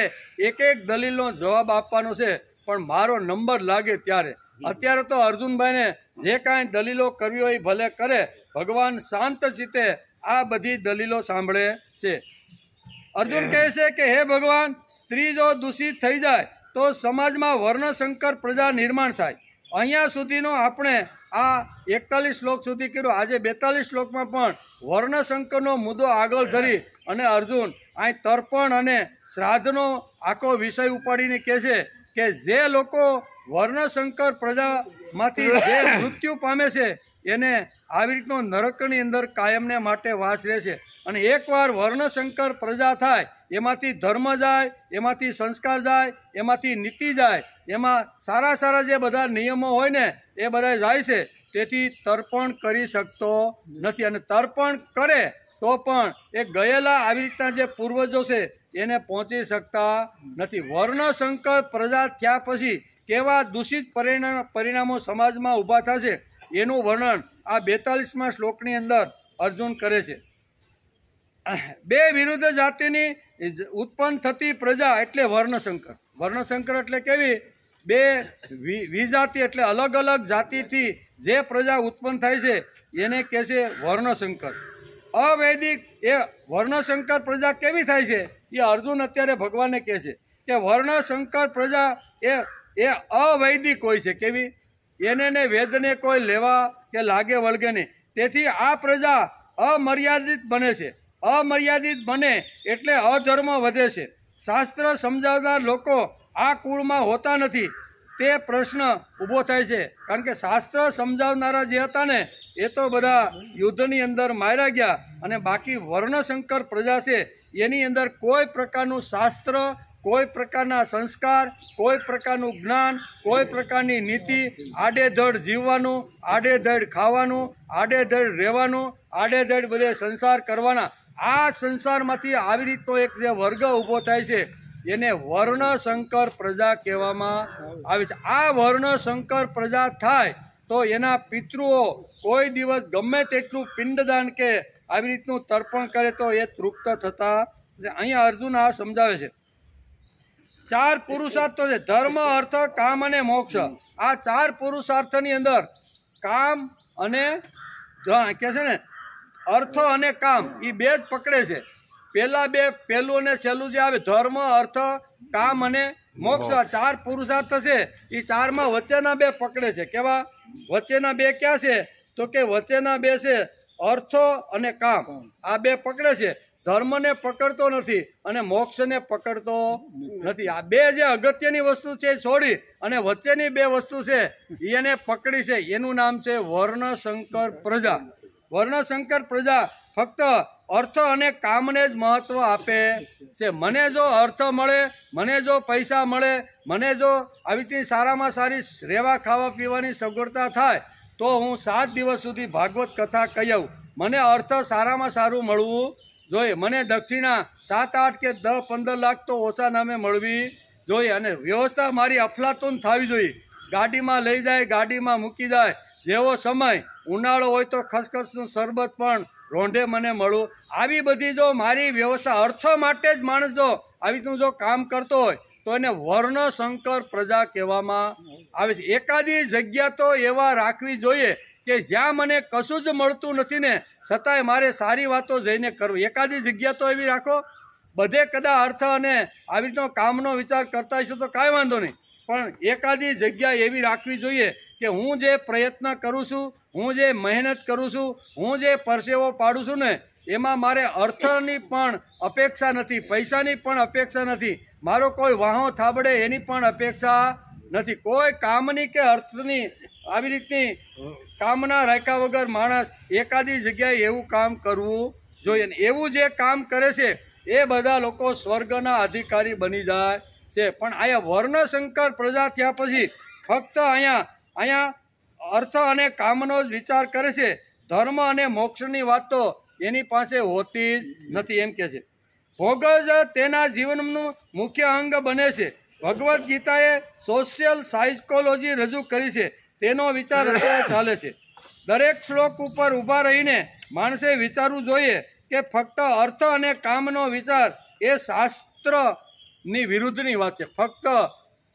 એક દલીલનો જવાબ આપવાનો છે, પણ મારો નંબર લાગે ત્યારે. અત્યારે તો અર્જુનભાઈને જે કાંઈ દલીલો કરવી હોય ભલે કરે. ભગવાન શાંત ચિત્તે આ બધી દલીલો સાંભળે છે. અર્જુન કહે છે કે હે ભગવાન, સ્ત્રી જો દૂષિત થઈ જાય તો સમાજમાં વર્ણશંકર પ્રજા નિર્માણ થાય. અહીંયા સુધીનો આપણે આ 41 શ્લોક સુધી કર્યો. આજે 42 શ્લોકમાં પણ વર્ણશંકરનો મુદ્દો આગળ ધરી અને અર્જુન અહીં તર્પણ અને શ્રાદ્ધનો આખો વિષય ઉપાડીને કહે છે કે જે લોકો વર્ણશંકર પ્રજામાંથી જે મૃત્યુ પામે છે એને આવી રીતનો નરકની અંદર કાયમને માટે વાસ રહે છે. અને એકવાર વર્ણશંકર પ્રજા થાય એમાંથી ધર્મ જાય, એમાંથી સંસ્કાર જાય, એમાંથી નીતિ જાય, એમાં સારા જે બધા નિયમો હોય ને એ બધા જાય છે. તેથી તર્પણ કરી શકતો નથી, અને તર્પણ કરે તો પણ એ ગયેલા આવી રીતના જે પૂર્વજો છે એને પહોંચી શકતા નથી. વર્ણશંકર પ્રજા થયા પછી કેવા દૂષિત પરિણામો સમાજમાં ઊભા થશે એનું વર્ણન આ 42મા શ્લોકની અંદર અર્જુન કરે છે. 2 વિરુદ્ધ જાતિની ઉત્પન્ન થતી પ્રજા એટલે વર્ણશંકર. વર્ણશંકર એટલે કેવી? બે વિજાતિ એટલે અલગ અલગ જાતિથી જે પ્રજા ઉત્પન્ન થાય છે એને કહે છે વર્ણશંકર. અવૈદિક એ વર્ણશંકર પ્રજા કેવી થાય છે એ અર્જુન અત્યારે ભગવાનને કહે છે કે વર્ણશંકર પ્રજા એ અવૈદિક હોય છે. કેવી? એને ને વેદને કોઈ લેવા કે લાગે વળગે નહીં. તેથી આ પ્રજા અમર્યાદિત બને છે. અમર્યાદિત બને એટલે અધર્મ વધે છે. શાસ્ત્ર સમજાવનાર લોકો આ કુળમાં હોતા નથી તે પ્રશ્ન ઊભો થાય છે. કારણ કે શાસ્ત્ર સમજાવનારા જે હતા ને એ તો બધા યુદ્ધની અંદર માર્યા ગયા અને બાકી વર્ણશંકર પ્રજા છે એની અંદર કોઈ પ્રકારનું શાસ્ત્ર, કોઈ પ્રકારના સંસ્કાર, કોઈ પ્રકારનું જ્ઞાન, કોઈ પ્રકારની નીતિ, આડેધડ જીવવાનું, આડેધડ ખાવાનું, આડેધડ રહેવાનું, આડેધડ બધે સંસાર કરવાના. આ સંસારમાંથી આવી રીતનો એક જે વર્ગ ઊભો થાય છે એને વર્ણશંકર પ્રજા કહેવામાં આવે છે. આ વર્ણશંકર પ્રજા થાય તો એના પિતૃઓ કોઈ દિવસ ગમે તેટલું પિંડદાન કે આવી રીતનું તર્પણ કરે તો એ તૃપ્ત થતા. અહીંયા અર્જુન આ સમજાવે છે. 4 પુરુષાર્થો છે: ધર્મ, અર્થ, કામ અને મોક્ષ. આ 4 પુરુષાર્થની અંદર કામ અને કે છે ને અર્થ અને કામ એ બે જ પકડે છે. પહેલું અને છેલ્લું જે આવે ધર્મ, અર્થ, કામ અને મોક્ષ, 4 પુરુષાર્થ છે એ 4માં વચ્ચેના બે પકડે છે. કેવા વચ્ચેના બે ક્યાં છે? તો કે વચ્ચેના બે છે અર્થ અને કામ. આ બે પકડે છે. ધર્મને પકડતો નથી અને મોક્ષને પકડતો નથી. આ બે જે અગત્યની વસ્તુ છે છોડી અને વચ્ચેની બે વસ્તુ છે એને પકડી છે. એનું નામ છે વર્ણશંકર પ્રજા. વર્ણશંકર પ્રજા ફક્ત અર્થ અને કામને જ મહત્વ આપે છે. મને જો અર્થ મળે, મને જો પૈસા મળે, મને જો આવી રીતે સારામાં સારી રહેવા ખાવા પીવાની સગવડતા થાય તો હું 7 દિવસ સુધી ભાગવત કથા કહી આવું. મને અર્થ સારામાં સારું મળવું જોઈએ. મને દક્ષિણા 7, 8 કે 10, 15 લાખ તો ઓછા નામે મળવી જોઈએ અને વ્યવસ્થા મારી અફલાતુન થવી જોઈએ. ગાડીમાં લઈ જાય, ગાડીમાં મૂકી જાય. જેવો સમય ઉનાળો હોય તો ખસખસનું શરબત પણ રોંઢે મને મળવું. આવી બધી જો મારી વ્યવસ્થા અર્થ માટે જ માણસ જો આવી રીતનું જો કામ કરતો હોય તો એને વર્ણશંકર પ્રજા કહેવામાં આવે છે. એકાદી જગ્યા તો એવા રાખવી જોઈએ કે જ્યાં મને કશું જ મળતું નથી ને છતાંય મારે સારી વાતો જઈને કરવી. એકાદી જગ્યા તો એવી રાખો. બધે કદાચ અર્થ અને આવી રીતનો કામનો વિચાર કરતા હશો તો કાંઈ વાંધો નહીં, પણ એકાદી જગ્યા એવી રાખવી જોઈએ કે હું જે પ્રયત્ન કરું છું, હું જે મહેનત કરું છું, હું જે પરસેવો પાડું છું ને એમાં મારે અર્થની પણ અપેક્ષા નથી, પૈસાની પણ અપેક્ષા નથી, મારો કોઈ વાહો થાબડે એની પણ અપેક્ષા નથી. કોઈ કામની કે અર્થની આવી રીતની કામના રાખ્યા વગર માણસ એકાદી જગ્યાએ એવું કામ કરવું જોઈએ. એવું જે કામ કરે છે એ બધા લોકો સ્વર્ગના અધિકારી બની જાય છે. પણ અહીંયા વર્ણશંકર પ્રજા થયા પછી ફક્ત અહીંયા અર્થ અને કામનો જ વિચાર કરે છે. ધર્મ અને મોક્ષની વાત તો એની પાસે હોતી જ નથી એમ કે છે. ભોગ જ તેના જીવનનું મુખ્ય અંગ બને છે. ભગવદ્ ગીતાએ સોશિયલ સાયકોલોજી રજૂ કરી છે. તેનો વિચાર અત્યારે ચાલે છે. દરેક શ્લોક ઉપર ઊભા રહીને માણસે વિચારવું જોઈએ કે ફક્ત અર્થ અને કામનો વિચાર એ શાસ્ત્રની વિરુદ્ધની વાત છે. ફક્ત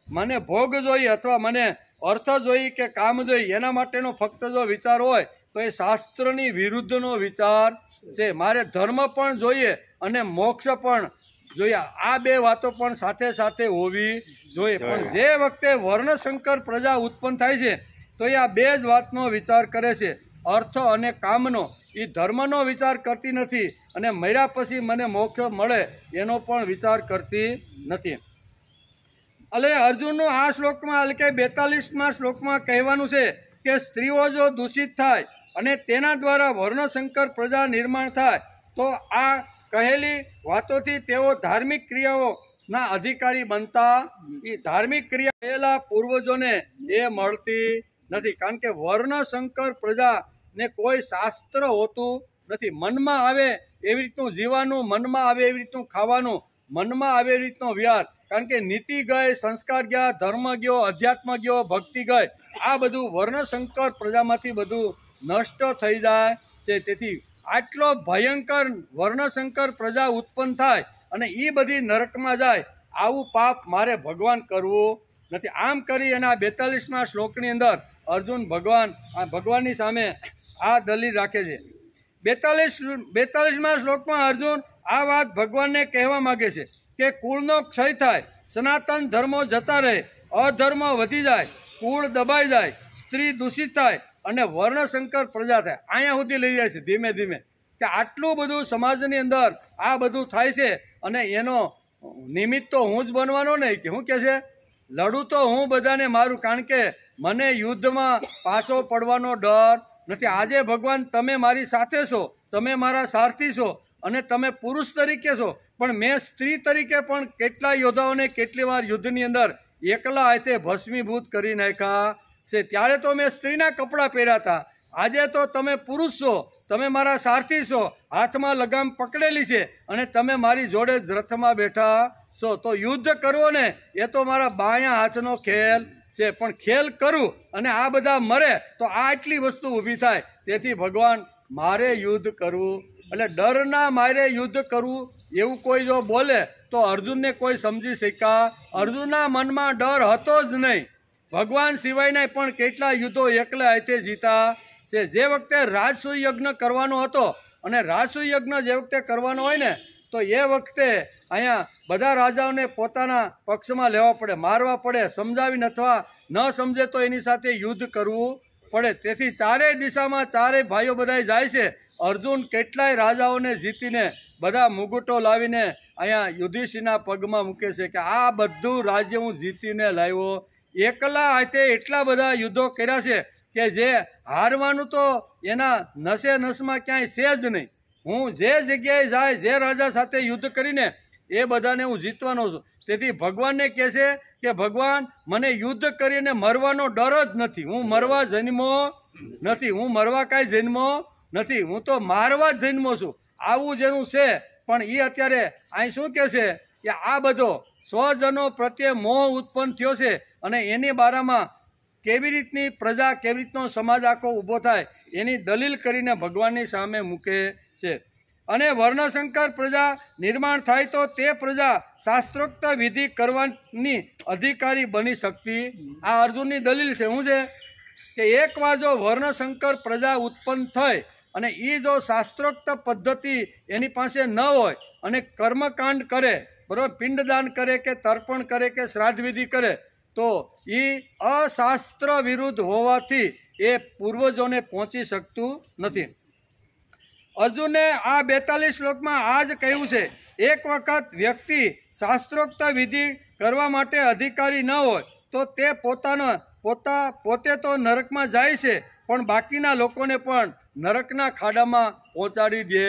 મને ભોગ જોઈએ અથવા મને અર્થ જોઈએ કે કામ જોઈએ એના માટેનો ફક્ત જો વિચાર હોય તો એ શાસ્ત્રની વિરુદ્ધનો વિચાર છે. મારે ધર્મ પણ જોઈએ અને મોક્ષ પણ જોઈએ. આ બે વાતો પણ સાથે સાથે હોવી જોઈએ. પણ જે વખતે વર્ણશંકર પ્રજા ઉત્પન્ન થાય છે તો એ આ બે જ વાતનો વિચાર કરે છે, અર્થ અને કામનો. એ ધર્મનો વિચાર કરતી નથી અને મર્યા પછી મને મોક્ષ મળે એનો પણ વિચાર કરતી નથી. એટલે અર્જુનનું આ શ્લોકમાં એટલે કે 42મા શ્લોકમાં કહેવાનું છે કે સ્ત્રીઓ જો દૂષિત થાય અને તેના દ્વારા વર્ણશંકર પ્રજા નિર્માણ થાય તો આ કહેલી વાતોથી તેઓ ધાર્મિક ક્રિયાઓના અધિકારી બનતા. એ ધાર્મિક ક્રિયા કહેલા પૂર્વજોને એ મળતી નથી. કારણ કે વર્ણશંકર પ્રજાને કોઈ શાસ્ત્ર હોતું નથી. મનમાં આવે એવી રીતનું જીવવાનું, મનમાં આવે એવી રીતનું ખાવાનું, મનમાં આવે એવી રીતનો વ્યવહાર. કારણ કે નીતિ ગઈ, સંસ્કાર ગયા, ધર્મ ગયો, અધ્યાત્મ ગયો, ભક્તિ ગઈ. આ બધું વર્ણશંકર પ્રજામાંથી બધું નષ્ટ થઈ જાય છે. તેથી આટલો ભયંકર વર્ણશંકર પ્રજા ઉત્પન્ન થાય અને એ બધી નરકમાં જાય આવું પાપ મારે ભગવાન કરવું નથી. આમ કરી અને આ 42મા શ્લોકની અંદર અર્જુન ભગવાનની સામે આ દલીલ રાખે છે. 42મા શ્લોકમાં અર્જુન આ વાત ભગવાનને કહેવા માગે છે કે કુળનો ક્ષય થાય, સનાતન ધર્મો જતા રહે, અધર્મ વધી જાય, કુળ દબાઈ જાય, સ્ત્રી દૂષિત થાય અને વર્ણશંકર પ્રજા થાય. અહીંયા સુધી લઈ જાય છે ધીમે ધીમે કે આટલું બધું સમાજની અંદર આ બધું થાય છે અને એનો નિમિત્ત તો હું જ બનવાનો નહીં કે હું કહે છે લડું તો હું બધાને મારું, કારણ કે મને યુદ્ધમાં પાછો પડવાનો ડર નથી. આજે ભગવાન તમે મારી સાથે છો, તમે મારા સારથી છો અને તમે પુરુષ તરીકે છો, પણ મેં સ્ત્રી તરીકે પણ કેટલા યોદ્ધાઓને કેટલી વાર યુદ્ધની અંદર એકલા હાથે ભસ્મીભૂત કરી નાખ્યા છે. ત્યારે તો મેં સ્ત્રીના કપડાં પહેર્યા હતા. આજે તો તમે પુરુષ છો, તમે મારા સારથી છો, હાથમાં લગામ પકડેલી છે અને તમે મારી જોડે જ રથમાં બેઠા છો. તો યુદ્ધ કરવો ને એ તો મારા બાયા હાથનો ખેલ છે, પણ ખેલ કરું અને આ બધા મરે તો આ આટલી વસ્તુ ઊભી થાય. તેથી ભગવાન મારે યુદ્ધ કરવું, એટલે ડરના મારે યુદ્ધ કરવું એવું કોઈ જો બોલે તો અર્જુનને કોઈ સમજી શક્યા. અર્જુનના મનમાં ડર હતો જ નહીં. ભગવાન સિવાયના પણ કેટલા યુદ્ધો એકલા હાથે જીતા છે. જે વખતે રાજસૂય યજ્ઞ કરવાનો હતો અને રાજસૂય યજ્ઞ જે વખતે કરવાનો હોય ને તો એ વખતે અહીંયા બધા રાજાઓને પોતાના પક્ષમાં લેવા પડે, મારવા પડે, સમજાવીને અથવા ન સમજે તો એની સાથે યુદ્ધ કરવું પડે. તેથી ચારેય દિશામાં ચારેય ભાઈઓ બધા જાય છે. અર્જુન કેટલાય રાજાઓને જીતીને બધા મુગુટો લાવીને અહીંયા યુધિષ્ઠિરના પગમાં મૂકે છે કે આ બધું રાજ્ય હું જીતીને લાવ્યો. એકલા હાથે એટલા બધા યુદ્ધો કર્યા છે કે જે હારવાનું તો એના નસે નસમાં ક્યાંય છે જ નહીં. હું જે જગ્યાએ જાય, જે રાજા સાથે યુદ્ધ કરીને એ બધાને હું જીતવાનો છું. તેથી ભગવાનને કહે છે કે ભગવાન મને યુદ્ધ કરીને મરવાનો ડર જ નથી. હું મરવા જન્મો નથી, હું મરવા કાંઈ જન્મો નથી, હું તો મારવા જ જન્મો છું. આવું જેનું છે પણ એ અત્યારે અહીં શું કહે છે કે આ બધો સ્વજનો પ્રત્યે મોહ ઉત્પન્ન થયો છે અને એની બારામાં કેવી રીતની પ્રજા, કેવી રીતનો સમાજ આખો ઊભો થાય એની દલીલ કરીને ભગવાનની સામે મૂકે છે. અને વર્ણશંકર પ્રજા નિર્માણ થાય તો તે પ્રજા શાસ્ત્રોક્ત વિધિ કરવાની અધિકારી બની શકતી. આ અર્જુનની દલીલ છે. શું છે કે એકવાર જો વર્ણશંકર પ્રજા ઉત્પન્ન થઈ અને એ જો શાસ્ત્રોક્ત પદ્ધતિ એની પાસે ન હોય અને કર્મકાંડ કરે, બરાબર, પિંડદાન કરે કે તર્પણ કરે કે શ્રાદ્ધ વિધિ કરે તો એ અશાસ્ત્ર વિરુદ્ધ હોવાથી એ પૂર્વજોને પહોંચી શકતું નથી. અર્જુને આ 42 શ્લોકમાં આ જ કહ્યું છે. એક વખત વ્યક્તિ શાસ્ત્રોક્ત વિધિ કરવા માટે અધિકારી ન હોય તો તે પોતે તો નરકમાં જાય છે પણ બાકીના લોકોને પણ નરકના ખાડામાં પહોંચાડી દે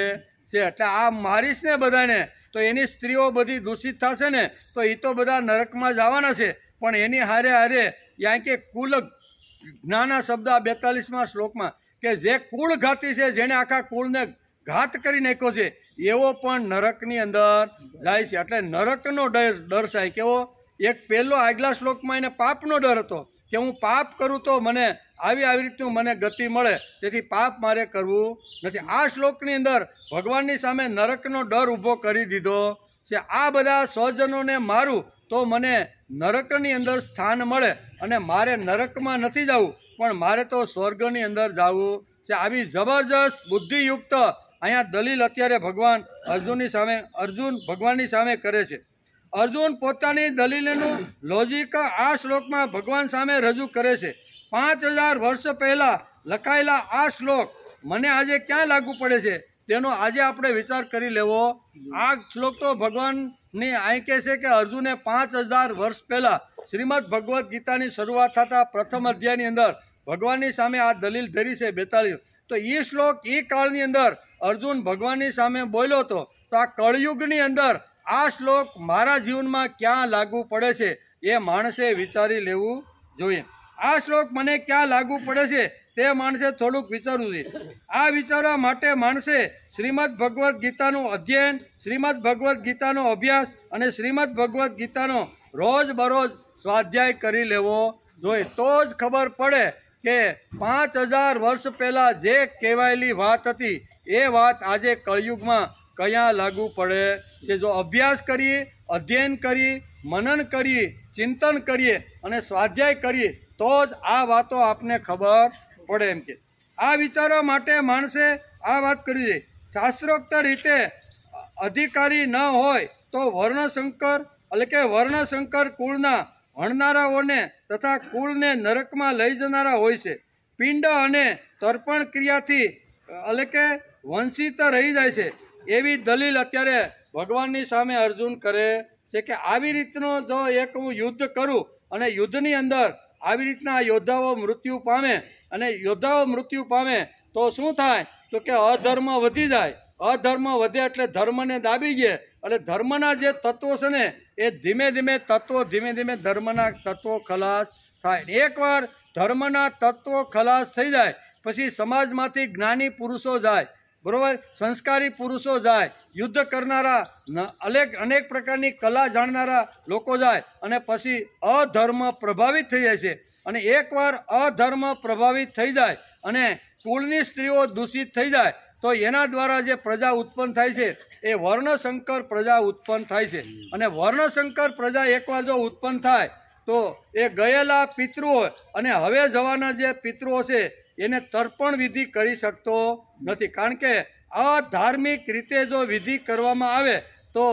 છે. એટલે આ મારીશ ને બધાને તો એની સ્ત્રીઓ બધી દૂષિત થશે ને તો એ તો બધા નરકમાં જવાના છે. પણ એની હારે હારે યાં કે કુલ જ્ઞાના શબ્દ આ 42મા શ્લોકમાં કે જે કુળઘાતી છે, જેને આખા કુળને ઘાત કરી નાખ્યો છે એવો પણ નરકની અંદર જાય છે. એટલે નરકનો ડર છે. કેવો? એક પહેલો આગલા શ્લોકમાં એને પાપનો ડર હતો કે હું પાપ કરું તો મને આવી રીતનું મને ગતિ મળે, તેથી પાપ મારે કરવું નથી. આ શ્લોકની અંદર ભગવાનની સામે નરકનો ડર ઊભો કરી દીધો છે. આ બધા સ્વજનોને મારું તો મને નરકની અંદર સ્થાન મળે અને મારે નરકમાં નથી જવું પણ મારે તો સ્વર્ગની અંદર જવું છે. આવી જબરજસ્ત બુદ્ધિયુક્ત અહીંયા દલીલ અત્યારે અર્જુન ભગવાનની સામે કરે છે. અર્જુન પોતાની દલીલનું લોજિક આ શ્લોકમાં ભગવાન સામે રજૂ કરે છે. 5000 વર્ષ પહેલાં લખાયેલા આ શ્લોક મને આજે ક્યાં લાગુ પડે છે તેનો આજે આપણે વિચાર કરી લેવો. આ શ્લોક તો ભગવાનની અહીં કહે છે કે અર્જુને 5000 વર્ષ પહેલાં શ્રીમદ ભગવદ્ ગીતાની શરૂઆત થતાં પ્રથમ અધ્યાયની અંદર ભગવાનની સામે આ દલીલ ધરી છે 42. તો એ શ્લોક એ કાળની અંદર અર્જુન ભગવાનની સામે બોલ્યો હતો. તો આ કળયુગની અંદર આ શ્લોક મારા જીવનમાં ક્યાં લાગુ પડે છે એ માણસે વિચારી લેવું જોઈએ. આ શ્લોક મને ક્યાં લાગુ પડે છે તે માણસે થોડુંક વિચારવું જોઈએ. આ વિચારવા માટે માણસે શ્રીમદ ભગવદ્ ગીતાનું અધ્યયન, શ્રીમદ ભગવદ્ ગીતાનો અભ્યાસ અને શ્રીમદ ભગવદ્ ગીતાનો રોજબરોજ સ્વાધ્યાય કરી લેવો જોઈએ. તો જ ખબર પડે કે 5000 વર્ષ પહેલાં જે કહેવાયેલી વાત હતી એ વાત આજે કળયુગમાં ક્યાં લાગુ પડે છે. જો અભ્યાસ કરીએ, અધ્યયન કરી મનન કરીએ, ચિંતન કરીએ અને સ્વાધ્યાય કરીએ તો જ આ વાતો આપને ખબર પડે એમ કે આ વિચારવા માટે માણસે આ વાત કરવી જોઈએ. શાસ્ત્રોક્ત રીતે અધિકારી ન હોય તો વર્ણશંકર એટલે કે વર્ણશંકર કુળના હણનારાઓને તથા કુળને નરકમાં લઈ જનારા હોય છે. પિંડ અને તર્પણ ક્રિયાથી એટલે કે વંચિત રહી જાય છે એવી દલીલ અત્યારે ભગવાનની સામે અર્જુન કરે છે કે આવી રીતનો જો એક હું યુદ્ધ કરું અને યુદ્ધની અંદર આવી રીતના યોદ્ધાઓ મૃત્યુ પામે અને યોદ્ધાઓ મૃત્યુ પામે તો શું થાય તો કે અધર્મ વધી જાય. અધર્મ વધે એટલે ધર્મને દાબી ગયા એટલે ધર્મના જે તત્વો છે ને એ ધીમે ધીમે ધર્મના તત્વો ખલાસ થાય. એકવાર ધર્મના તત્વો ખલાસ થઈ જાય પછી સમાજમાંથી જ્ઞાની પુરુષો જાય, બરોબર, સંસ્કારી પુરુષો જાય, યુદ્ધ કરનારા અનેક પ્રકારની કલા જાણનારા લોકો જાય અને પછી અધર્મ પ્રભાવિત થઈ જાય છે. અને એકવાર અધર્મ પ્રભાવિત થઈ જાય અને કુળની સ્ત્રીઓ દૂષિત થઈ જાય તો એના દ્વારા જે પ્રજા ઉત્પન્ન થાય છે એ વર્ણશંકર પ્રજા ઉત્પન્ન થાય છે. અને વર્ણશંકર પ્રજા એકવાર જો ઉત્પન્ન થાય તો એ ગયેલા પિતૃઓ અને હવે જવાના જે પિતૃઓ છે એને તર્પણ વિધિ કરી શકતો નથી. કારણ કે અધાર્મિક રીતે જો વિધિ કરવામાં આવે તો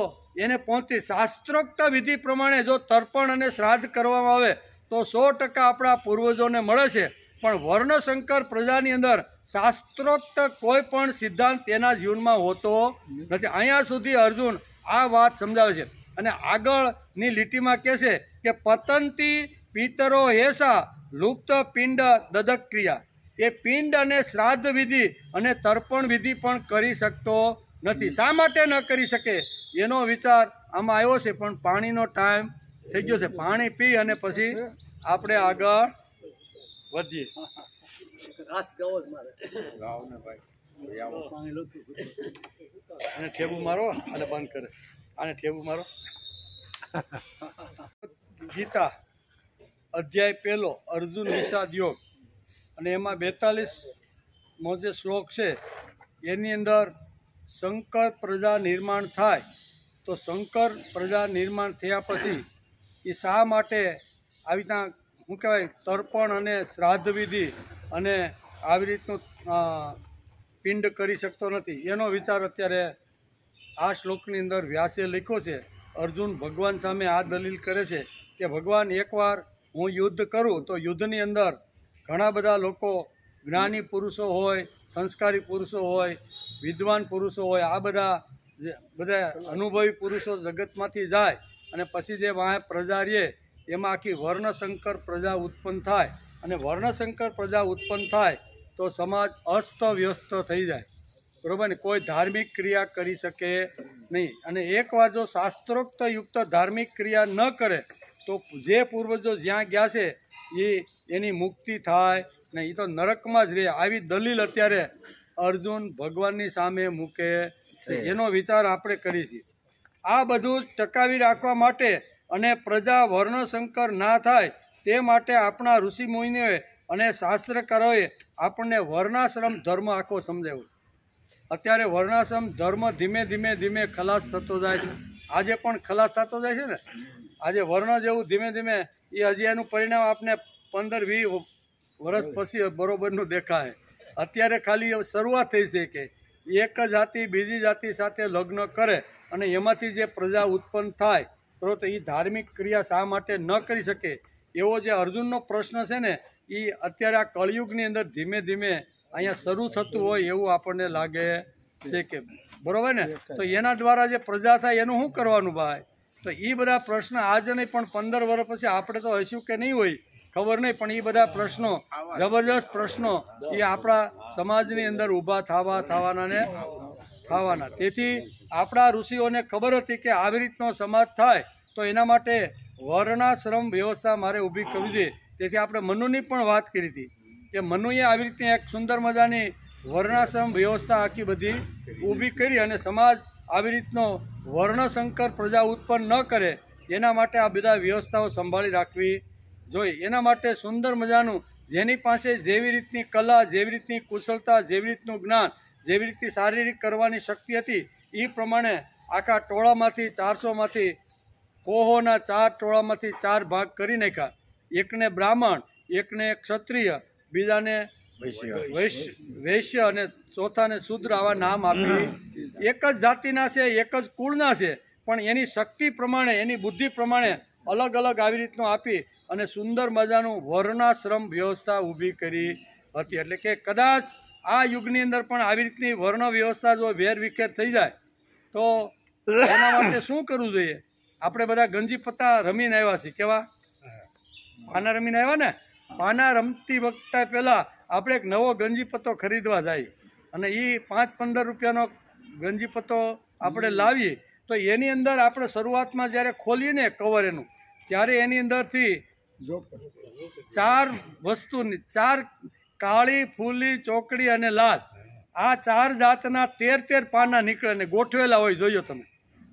એને પહોંચતી. શાસ્ત્રોક્ત વિધિ પ્રમાણે જો તર્પણ અને શ્રાદ્ધ કરવામાં આવે તો 100% આપણા પૂર્વજોને મળે છે. પણ વર્ણશંકર પ્રજાની અંદર શાસ્ત્રોક્ત કોઈ પણ સિદ્ધાંત તેના જીવનમાં હોતો નથી. અહીંયા સુધી અર્જુન આ વાત સમજાવે છે અને આગળની લીટીમાં કહે છે કે પતંતી પિતરો હેસા લુપ્ત પિંડ દદક ક્રિયા. એ પિંડ અને શ્રાદ્ધ વિધિ અને તર્પણ વિધિ પણ કરી શકતો નથી. શા માટે ન કરી શકે એનો વિચાર આમાં આવ્યો છે. પણ પાણીનો ટાઈમ થઈ ગયો છે. પાણી પી અને પછી આપણે આગળ વધીએ. અને ઠેબુ મારો અને બંધ કરે આને ઠેબુ મારો. ગીતા અધ્યાય 1 અર્જુન વિષાદ યોગ અને એમાં 42મો જે શ્લોક છે એની અંદર શંકર પ્રજા નિર્માણ થાય તો શંકર પ્રજા નિર્માણ થયા પછી એ શા માટે આવી રીતના શું કહેવાય તર્પણ અને શ્રાદ્ધ વિધિ અને આવી રીતનું પિંડ કરી શકતો નથી એનો વિચાર અત્યારે આ શ્લોકની અંદર વ્યાસે લખ્યો છે. અર્જુન ભગવાન સામે આ દલીલ કરે છે કે ભગવાન એકવાર હું યુદ્ધ કરું તો યુદ્ધની અંદર ઘણા બધા લોકો જ્ઞાની પુરુષો હોય, સંસ્કારી પુરુષો હોય, વિદ્વાન પુરુષો હોય, આ બધા અનુભવી પુરુષો જગતમાંથી જાય અને પછી જે વાંહે પ્રજા રહે એમાં આખી વર્ણશંકર પ્રજા ઉત્પન્ન થાય અને વર્ણશંકર પ્રજા ઉત્પન્ન થાય તો સમાજ અસ્તવ્યસ્ત થઈ જાય, બરાબર ને. કોઈ ધાર્મિક ક્રિયા કરી શકે નહીં. અને એકવાર જો શાસ્ત્રોક્ત યુક્ત ધાર્મિક ક્રિયા ન કરે તો જે પૂર્વજો જ્યાં ગયા છે એની મુક્તિ થાય ને એ તો નરકમાં જ રહે. આવી દલીલ અત્યારે અર્જુન ભગવાનની સામે મૂકે છે. એનો વિચાર આપણે કરીએ છીએ. આ બધું ટકાવી રાખવા માટે અને પ્રજા વર્ણશંકર ના થાય તે માટે આપણા ઋષિ મુનિઓએ અને શાસ્ત્રકારોએ આપણને વર્ણાશ્રમ ધર્મ આખો સમજાવ્યો. અત્યારે વર્ણાશ્રમ ધર્મ ધીમે ધીમે ખલાસ થતો જાય છે. આજે પણ ખલાસ થતો જાય છે ને. આજે વર્ણ જેવું ધીમે ધીમે એ હજી એનું પરિણામ આપને 15-20 વર્ષ પછી બરોબરનું દેખાય. અત્યારે ખાલી શરૂઆત થઈ છે કે એક જાતિ બીજી જાતિ સાથે લગ્ન કરે અને એમાંથી જે પ્રજા ઉત્પન્ન થાય તો એ ધાર્મિક ક્રિયા શા માટે ન કરી શકે એવો જે અર્જુનનો પ્રશ્ન છે ને એ અત્યારે આ કળિયુગની અંદર ધીમે ધીમે અહીંયા શરૂ થતું હોય એવું આપણને લાગે છે કે બરોબર ને. તો એના દ્વારા જે પ્રજા થાય એનું શું કરવાનું ભાઈ? તો એ બધા પ્રશ્ન આજ નહીં પણ 15 વર્ષ પછી આપણે તો હશું કે નહીં હોય ખબર નહીં, પણ એ બધા પ્રશ્નો જબરજસ્ત પ્રશ્નો એ આપણા સમાજની અંદર ઊભા થવાના. તેથી આપણા ઋષિઓને ખબર હતી કે આવી રીતનો સમાજ થાય તો એના માટે વર્ણાશ્રમ વ્યવસ્થા મારે ઊભી કરવી જોઈએ. તેથી આપણે મનુની પણ વાત કરી હતી કે મનુએ આવી રીતની એક સુંદર મજાની વર્ણાશ્રમ વ્યવસ્થા આખી બધી ઊભી કરી અને સમાજ આવી રીતનો વર્ણશંકર પ્રજા ઉત્પન્ન ન કરે એના માટે આ બધા વ્યવસ્થાઓ સંભાળી રાખવી જોઈએ. એના માટે સુંદર મજાનું જેની પાસે જેવી રીતની કલા, જેવી રીતની કુશળતા, જેવી રીતનું જ્ઞાન, જેવી રીતની શારીરિક કરવાની શક્તિ હતી એ પ્રમાણે આખા ટોળામાંથી 400માંથી કોહોના 4 ટોળામાંથી 4 ભાગ કરી નાખ્યા. એકને બ્રાહ્મણ, એકને ક્ષત્રિય, બીજાને વૈશ્ય અને ચોથાને શૂદ્ર આવા નામ આપી. એક જ જાતિના છે, એક જ કુળના છે, પણ એની શક્તિ પ્રમાણે, એની બુદ્ધિ પ્રમાણે અલગ અલગ આવી રીતનું આપી અને સુંદર મજાનું વર્ણાશ્રમ વ્યવસ્થા ઊભી કરી હતી. એટલે કે કદાચ આ યુગની અંદર પણ આવી રીતની વર્ણ વ્યવસ્થા જો વેરવિખેર થઈ જાય તો એના માટે શું કરવું જોઈએ? આપણે બધા ગંજી પત્તા રમીને આવ્યા છીએ. કેવા પાના રમીને આવ્યા ને? પાના રમતી વખતે પહેલાં આપણે એક નવો ગંજી પત્તો ખરીદવા જાય અને એ 5-15 રૂપિયાનો ગંજી પત્તો આપણે લાવીએ તો એની અંદર આપણે શરૂઆતમાં જ્યારે ખોલીએ ને કવર એનું, ત્યારે એની અંદરથી 4 વસ્તુની 4 કાળી, ફૂલી, ચોકડી અને લાલ આ 4 જાતના 13 પાના નીકળે ને ગોઠવેલા હોય. જોયો તમે,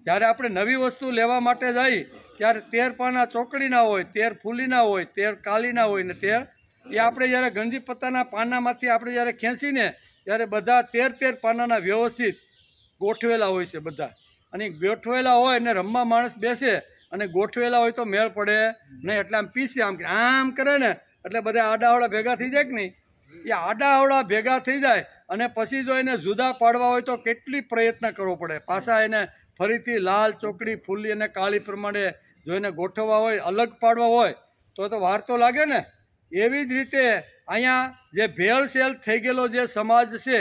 જ્યારે આપણે નવી વસ્તુ લેવા માટે જઈએ ત્યારે 13 પાના ચોકડીના હોય, 13 ફૂલીના હોય, 13 કાળીના હોય ને 13 એ આપણે જ્યારે ગંજી પત્તાના પાનામાંથી આપણે જ્યારે ખેંચીને ત્યારે બધા 13 પાનાના વ્યવસ્થિત ગોઠવેલા હોય છે બધા. અને ગોઠવેલા હોય અને રમવા માણસ બેસે અને ગોઠવેલા હોય તો મેળ પડે નહીં. એટલે આમ પીસે આમ કરે ને એટલે બધા આડાવડા ભેગા થઈ જાય કે નહીં? એ આડાવડા ભેગા થઈ જાય અને પછી જો એને જુદા પાડવા હોય તો કેટલી પ્રયત્ન કરવો પડે. પાછા એને ફરીથી લાલ, ચોકડી, ફૂલી અને કાળી પ્રમાણે જો એને ગોઠવવા હોય, અલગ પાડવા હોય તો વાર તો લાગે ને. એવી જ રીતે અહીંયા જે ભેળસેળ થઈ ગયેલો જે સમાજ છે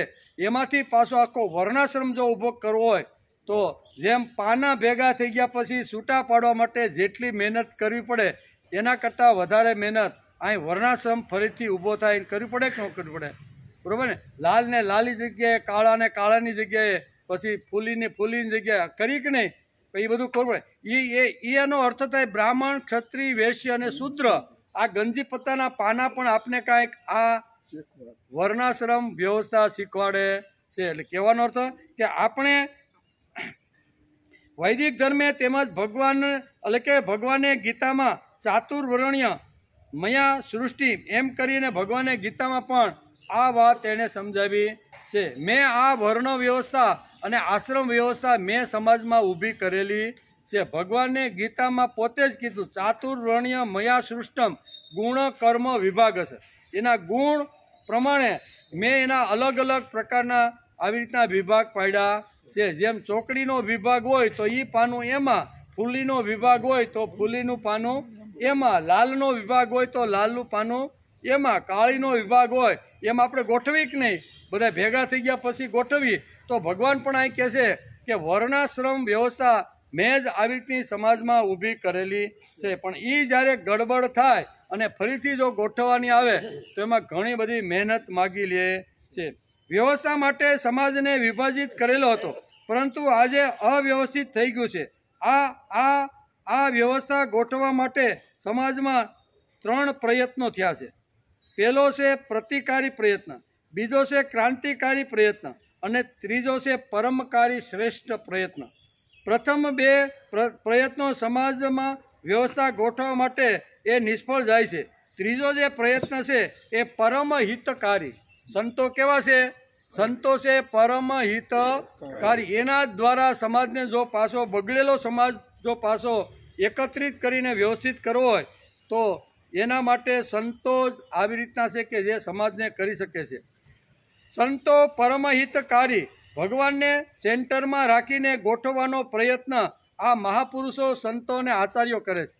એમાંથી પાછો આખો વર્ણાશ્રમ જો ઊભો કરવો હોય તો જેમ પાના ભેગા થઈ ગયા પછી છૂટા પાડવા માટે જેટલી મહેનત કરવી પડે એના કરતાં વધારે મહેનત અહીં વર્ણાશ્રમ ફરીથી ઊભો થાય કરવી પડે કે ન કરવી પડે? બરાબર ને? લાલને લાલી જગ્યાએ, કાળાને કાળાની જગ્યાએ, પછી ફૂલીને ફૂલીની જગ્યાએ કરી કે નહીં? એ બધું કરવું પડે. એનો અર્થ થાય બ્રાહ્મણ, ક્ષત્રિય, વૈશ્ય અને શૂદ્ર આ ગંજી પત્તાના પાના પણ આપને કાંઈક આ વર્ણાશ્રમ વ્યવસ્થા શીખવાડે છે. એટલે કહેવાનો અર્થ કે આપણે વૈદિક ધર્મે તેમજ ભગવાન એટલે કે ભગવાને ગીતામાં ચાતુર્વર્ણ્ય મયા સૃષ્ટિ એમ કરીને ભગવાને ગીતામાં પણ આ વાત એણે સમજાવી છે. મેં આ વર્ણ વ્યવસ્થા અને આશ્રમ વ્યવસ્થા મેં સમાજમાં ઊભી કરેલી છે. ભગવાને ગીતામાં પોતે જ કીધું ચાતુર્વર્ણ્ય મયા સૃષ્ટમ ગુણ કર્મ વિભાગ છે. એના ગુણ પ્રમાણે મેં એના અલગ અલગ પ્રકારના આવી રીતના વિભાગ પાડ્યા છે. જેમ ચોકડીનો વિભાગ હોય તો એ પાનું એમાં, ફૂલીનો વિભાગ હોય તો ફૂલીનું પાનું એમાં, લાલનો વિભાગ હોય તો લાલનું પાનું એમાં, કાળીનો વિભાગ હોય એમ આપણે ગોઠવી કે નહીં? બધા ભેગા થઈ ગયા પછી ગોઠવી. તો ભગવાન પણ અહીં કહે છે કે વર્ણાશ્રમ વ્યવસ્થા મેં જ આવી રીતની સમાજમાં ઊભી કરેલી છે. પણ એ જ્યારે ગડબડ થાય અને ફરીથી જો ગોઠવવાની આવે તો એમાં ઘણી બધી મહેનત માગી લે છે. વ્યવસ્થા માટે સમાજને વિભાજિત કરેલો હતો, પરંતુ આજે અવ્યવસ્થિત થઈ ગયું છે. આ વ્યવસ્થા ગોઠવવા માટે સમાજમાં 3 પ્રયત્નો થયા છે. પહેલો છે પ્રતિકારી પ્રયત્ન, બીજો છે ક્રાંતિકારી પ્રયત્ન અને ત્રીજો છે પરમકારી શ્રેષ્ઠ પ્રયત્ન. પ્રથમ 2 પ્રયત્નો સમાજમાં વ્યવસ્થા ગોઠવવા માટે એ નિષ્ફળ જાય છે. ત્રીજો જે પ્રયત્ન છે એ પરમ હિતકારી. સંતો કેવા છે? સંતો છે પરમ હિતકારી. એના દ્વારા સમાજને જો પાછો બગડેલો સમાજ જો પાછો એકત્રિત કરીને વ્યવસ્થિત કરવો હોય તો એના માટે સંતો જ આવી રીતના છે કે જે સમાજને કરી શકે છે. સંતો પરમહિતકારી ભગવાનને સેન્ટરમાં રાખીને ગોઠવવાનો પ્રયત્ન આ મહાપુરુષો, સંતો અને આચાર્યો કરે છે.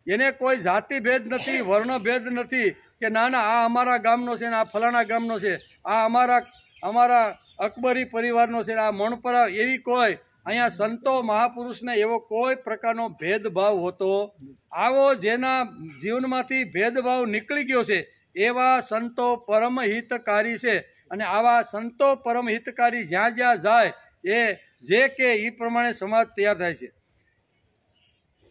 એને કોઈ જાતિ ભેદ નથી, વર્ણ ભેદ નથી કે ના આ અમારા ગામનો છે ને આ ફલાણા ગામનો છે, આ અમારા અકબરી પરિવારનો છે, આ મણપરા, એવી કોઈ અહીંયા સંતો મહાપુરુષને એવો કોઈ પ્રકારનો ભેદભાવ હોતો. આવો જેના જીવનમાંથી ભેદભાવ નીકળી ગયો છે એવા સંતો પરમહિતકારી છે. અને આવા સંતો પરમહિતકારી જ્યાં જ્યાં જાય એ જે કે એ પ્રમાણે સમાજ તૈયાર થાય છે.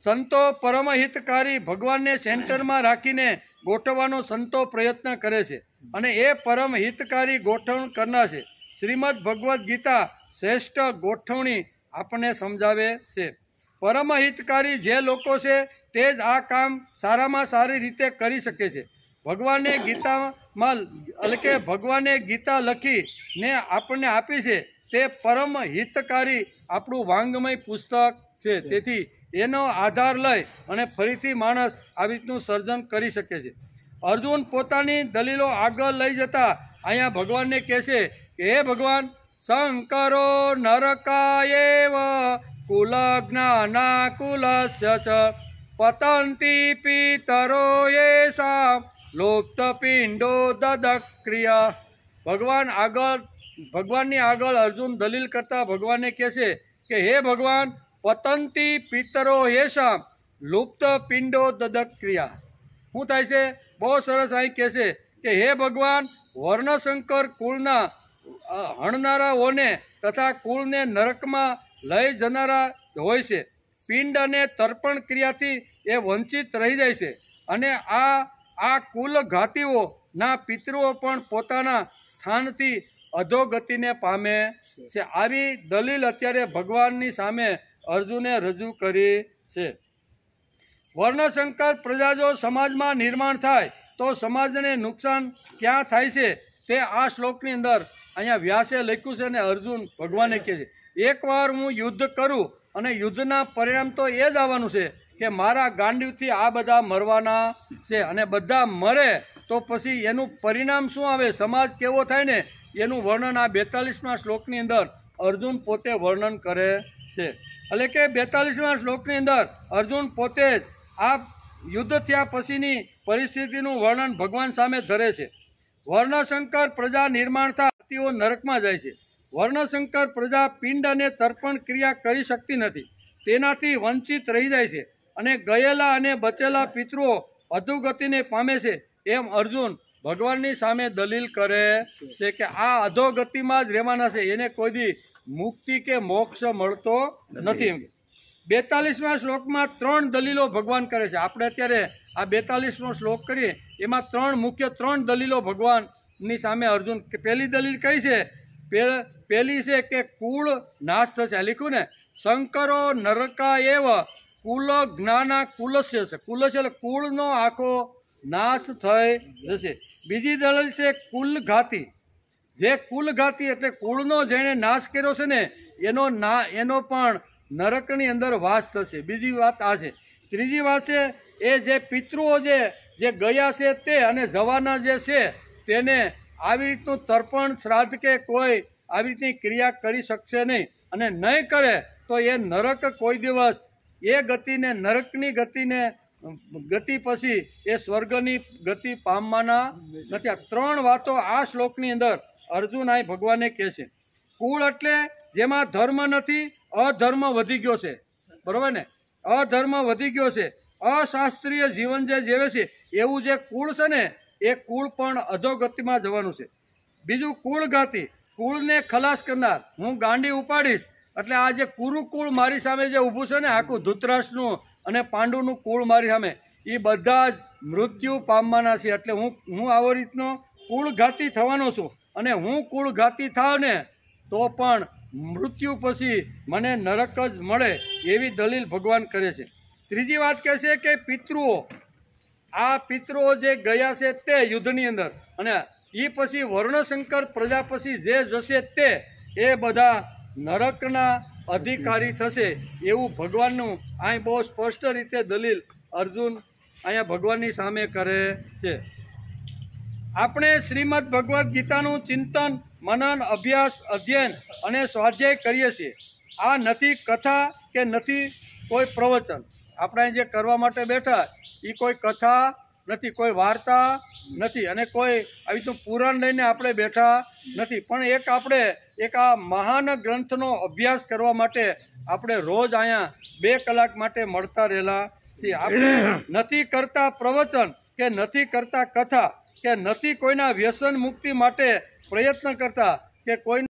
સંતો પરમહિતકારી ભગવાનને સેન્ટરમાં રાખીને ગોઠવવાનો સંતો પ્રયત્ન કરે છે અને એ પરમહિતકારી ગોઠવણ કરનાર છે. શ્રીમદ ભગવદ્ ગીતા શ્રેષ્ઠ ગોઠવણી આપણને સમજાવે છે. પરમહિતકારી જે લોકો છે તે જ આ કામ સારામાં સારી રીતે કરી શકે છે. ભગવાને ગીતામાં એટલે કે ભગવાને ગીતા લખીને આપણને આપી છે તે પરમ હિતકારી આપણું વાંગમય પુસ્તક છે. તેથી એનો આધાર લઈ અને ફરીથી માણસ આવી રીતનું સર્જન કરી શકે છે. અર્જુન પોતાની દલીલો આગળ લઈ જતા અહીંયા ભગવાનને કહે છે કે હે ભગવાન, શંકરો નરકાયેવ કુલ જ્ઞાના કુલસ્ય ચ પતંતી પિતરો યેષાં લોપ્ત પિંડો દદક્રિયા. ભગવાનની આગળ અર્જુન દલીલ કરતા ભગવાનને કહે છે કે હે ભગવાન, પતંતી પિતરો યેષાં લુપ્ત પિંડો દદક્રિયા. શું થાય છે? બહુ સરસ અહીં કહે છે કે હે ભગવાન, વર્ણશંકર કુળના હણનારાઓને તથા કુળને નરકમાં લઈ જનારા હોય છે. પિંડ અને તર્પણ ક્રિયાથી એ વંચિત રહી જાય છે અને આ કુલ ઘાતીઓના પિતૃઓ પણ પોતાના સ્થાનથી અધોગતિને પામે છે. આવી દલીલ અત્યારે ભગવાનની સામે અર્જુને રજૂ કરી છે. વર્ણશંકર પ્રજા જો સમાજમાં નિર્માણ થાય તો સમાજને નુકસાન ક્યાં થાય છે તે આ શ્લોકની અંદર અહીંયા વ્યાસે લખ્યું છે અને અર્જુન ભગવાને કહે છે એકવાર હું યુદ્ધ કરું અને યુદ્ધના પરિણામ તો એ જ આવવાનું છે કે મારા ગાંડીવથી આ બધા મરવાના છે અને બધા મરે તો પછી એનું પરિણામ શું આવે, સમાજ કેવો થાય ને એનું વર્ણન આ 42મા શ્લોકની અંદર અર્જુન પોતે વર્ણન કરે છે. એટલે કે 42મા શ્લોકની અંદર અર્જુન પોતે જ આ યુદ્ધ થયા પછીની પરિસ્થિતિનું વર્ણન ભગવાન સામે ધરે છે. વર્ણશંકર પ્રજા નિર્માણ થાય તેઓ નરકમાં જાય છે. વર્ણશંકર પ્રજા પિંડ અને તર્પણ ક્રિયા કરી શકતી નથી, તેનાથી વંચિત રહી જાય છે અને ગયેલા અને બચેલા પિતૃઓ અધોગતિને પામે છે. એમ અર્જુન ભગવાનની સામે દલીલ કરે છે કે આ અધોગતિમાં જ રહેવાના છે, એને કોઈ દી મુક્તિ કે મોક્ષ મળતો નથી. 42મા શ્લોકમાં 3 દલીલો ભગવાન કરે છે. આપણે અત્યારે આ 42મો શ્લોક કરીએ એમાં મુખ્ય 3 દલીલો ભગવાનની સામે અર્જુન. પહેલી દલીલ કઈ છે? પહેલી છે કે કુળ નાશ થશે. લખ્યું ને, શંકરો નરકા એવ કુલ જ્ઞાના કુલસ્ય છે. કુલસ્ય એટલે કુળનો આખો નાશ થઈ જશે. બીજી દલીલ છે કુલઘાતી. જે કુલઘાતી એટલે કુળનો જેણે નાશ કર્યો છે ને એનો પણ નરકની અંદર વાસ થશે. બીજી વાત આ છે. ત્રીજી વાત છે એ જે પિતૃઓ જે ગયા છે તે અને જવાના જે છે તેને આવી રીતનું તર્પણ શ્રાદ્ધ કે કોઈ આવી રીતની ક્રિયા કરી શકશે નહીં અને નહીં કરે તો એ નરક કોઈ દિવસ એ ગતિને નરકની ગતિ પછી એ સ્વર્ગની ગતિ પામવાના નથી. આ 3 વાતો આ શ્લોકની અંદર અર્જુન આ ભગવાને કહે છે. કુળ એટલે જેમાં ધર્મ નથી, અધર્મ વધી ગયો છે. બરાબર ને? અધર્મ વધી ગયો છે, અશાસ્ત્રીય જીવન જે જીવે છે એવું જે કુળ છે ને એ કુળ પણ અધોગતિમાં જવાનું છે. બીજું કુળઘાતી, કુળને ખલાસ કરનાર. હું ગાંડી ઉપાડીશ એટલે આ જે કુરુકુળ મારી સામે જે ઊભું છે ને આખું ધૃતરાષ્ટ્રનું અને પાંડુનું કુળ મારી સામે એ બધા જ મૃત્યુ પામવાના છે. એટલે હું આવો રીતનો કુળઘાતી થવાનો છું અને હું કુળઘાતી થાવ ને તો પણ મૃત્યુ પછી મને નરક જ મળે એવી દલીલ ભગવાન કરે છે. ત્રીજી વાત કહે છે કે પિતૃઓ, આ પિતૃઓ જે ગયા છે તે યુદ્ધની અંદર અને એ પછી વર્ણશંકર પ્રજા પછી જે જશે તે એ બધા નરકના અધિકારી થશે એવું ભગવાનનું અહીં બહુ સ્પષ્ટ રીતે દલીલ અર્જુન અહીંયા ભગવાનની સામે કરે છે. આપણે શ્રીમદ ભગવદ્ ગીતાનું ચિંતન, મનન, અભ્યાસ, અધ્યયન અને સ્વાધ્યાય કરીએ છીએ. આ નથી કથા કે નથી કોઈ પ્રવચન. આપણે જે કરવા માટે બેઠા એ કોઈ કથા નથી, કોઈ વાર્તા નથી અને કોઈ આવી તો પુરાણ લઈને આપણે બેઠા નથી, પણ આપણે એક આ મહાન ગ્રંથનો અભ્યાસ કરવા માટે આપણે રોજ અહીંયા 2 કલાક માટે મળતા રહેલા છીએ. આપણે નથી કરતા પ્રવચન કે નથી કરતા કથા કે નથી કોઈના વ્યસન મુક્તિ માટે પ્રયત્ન કરતા કે કોઈ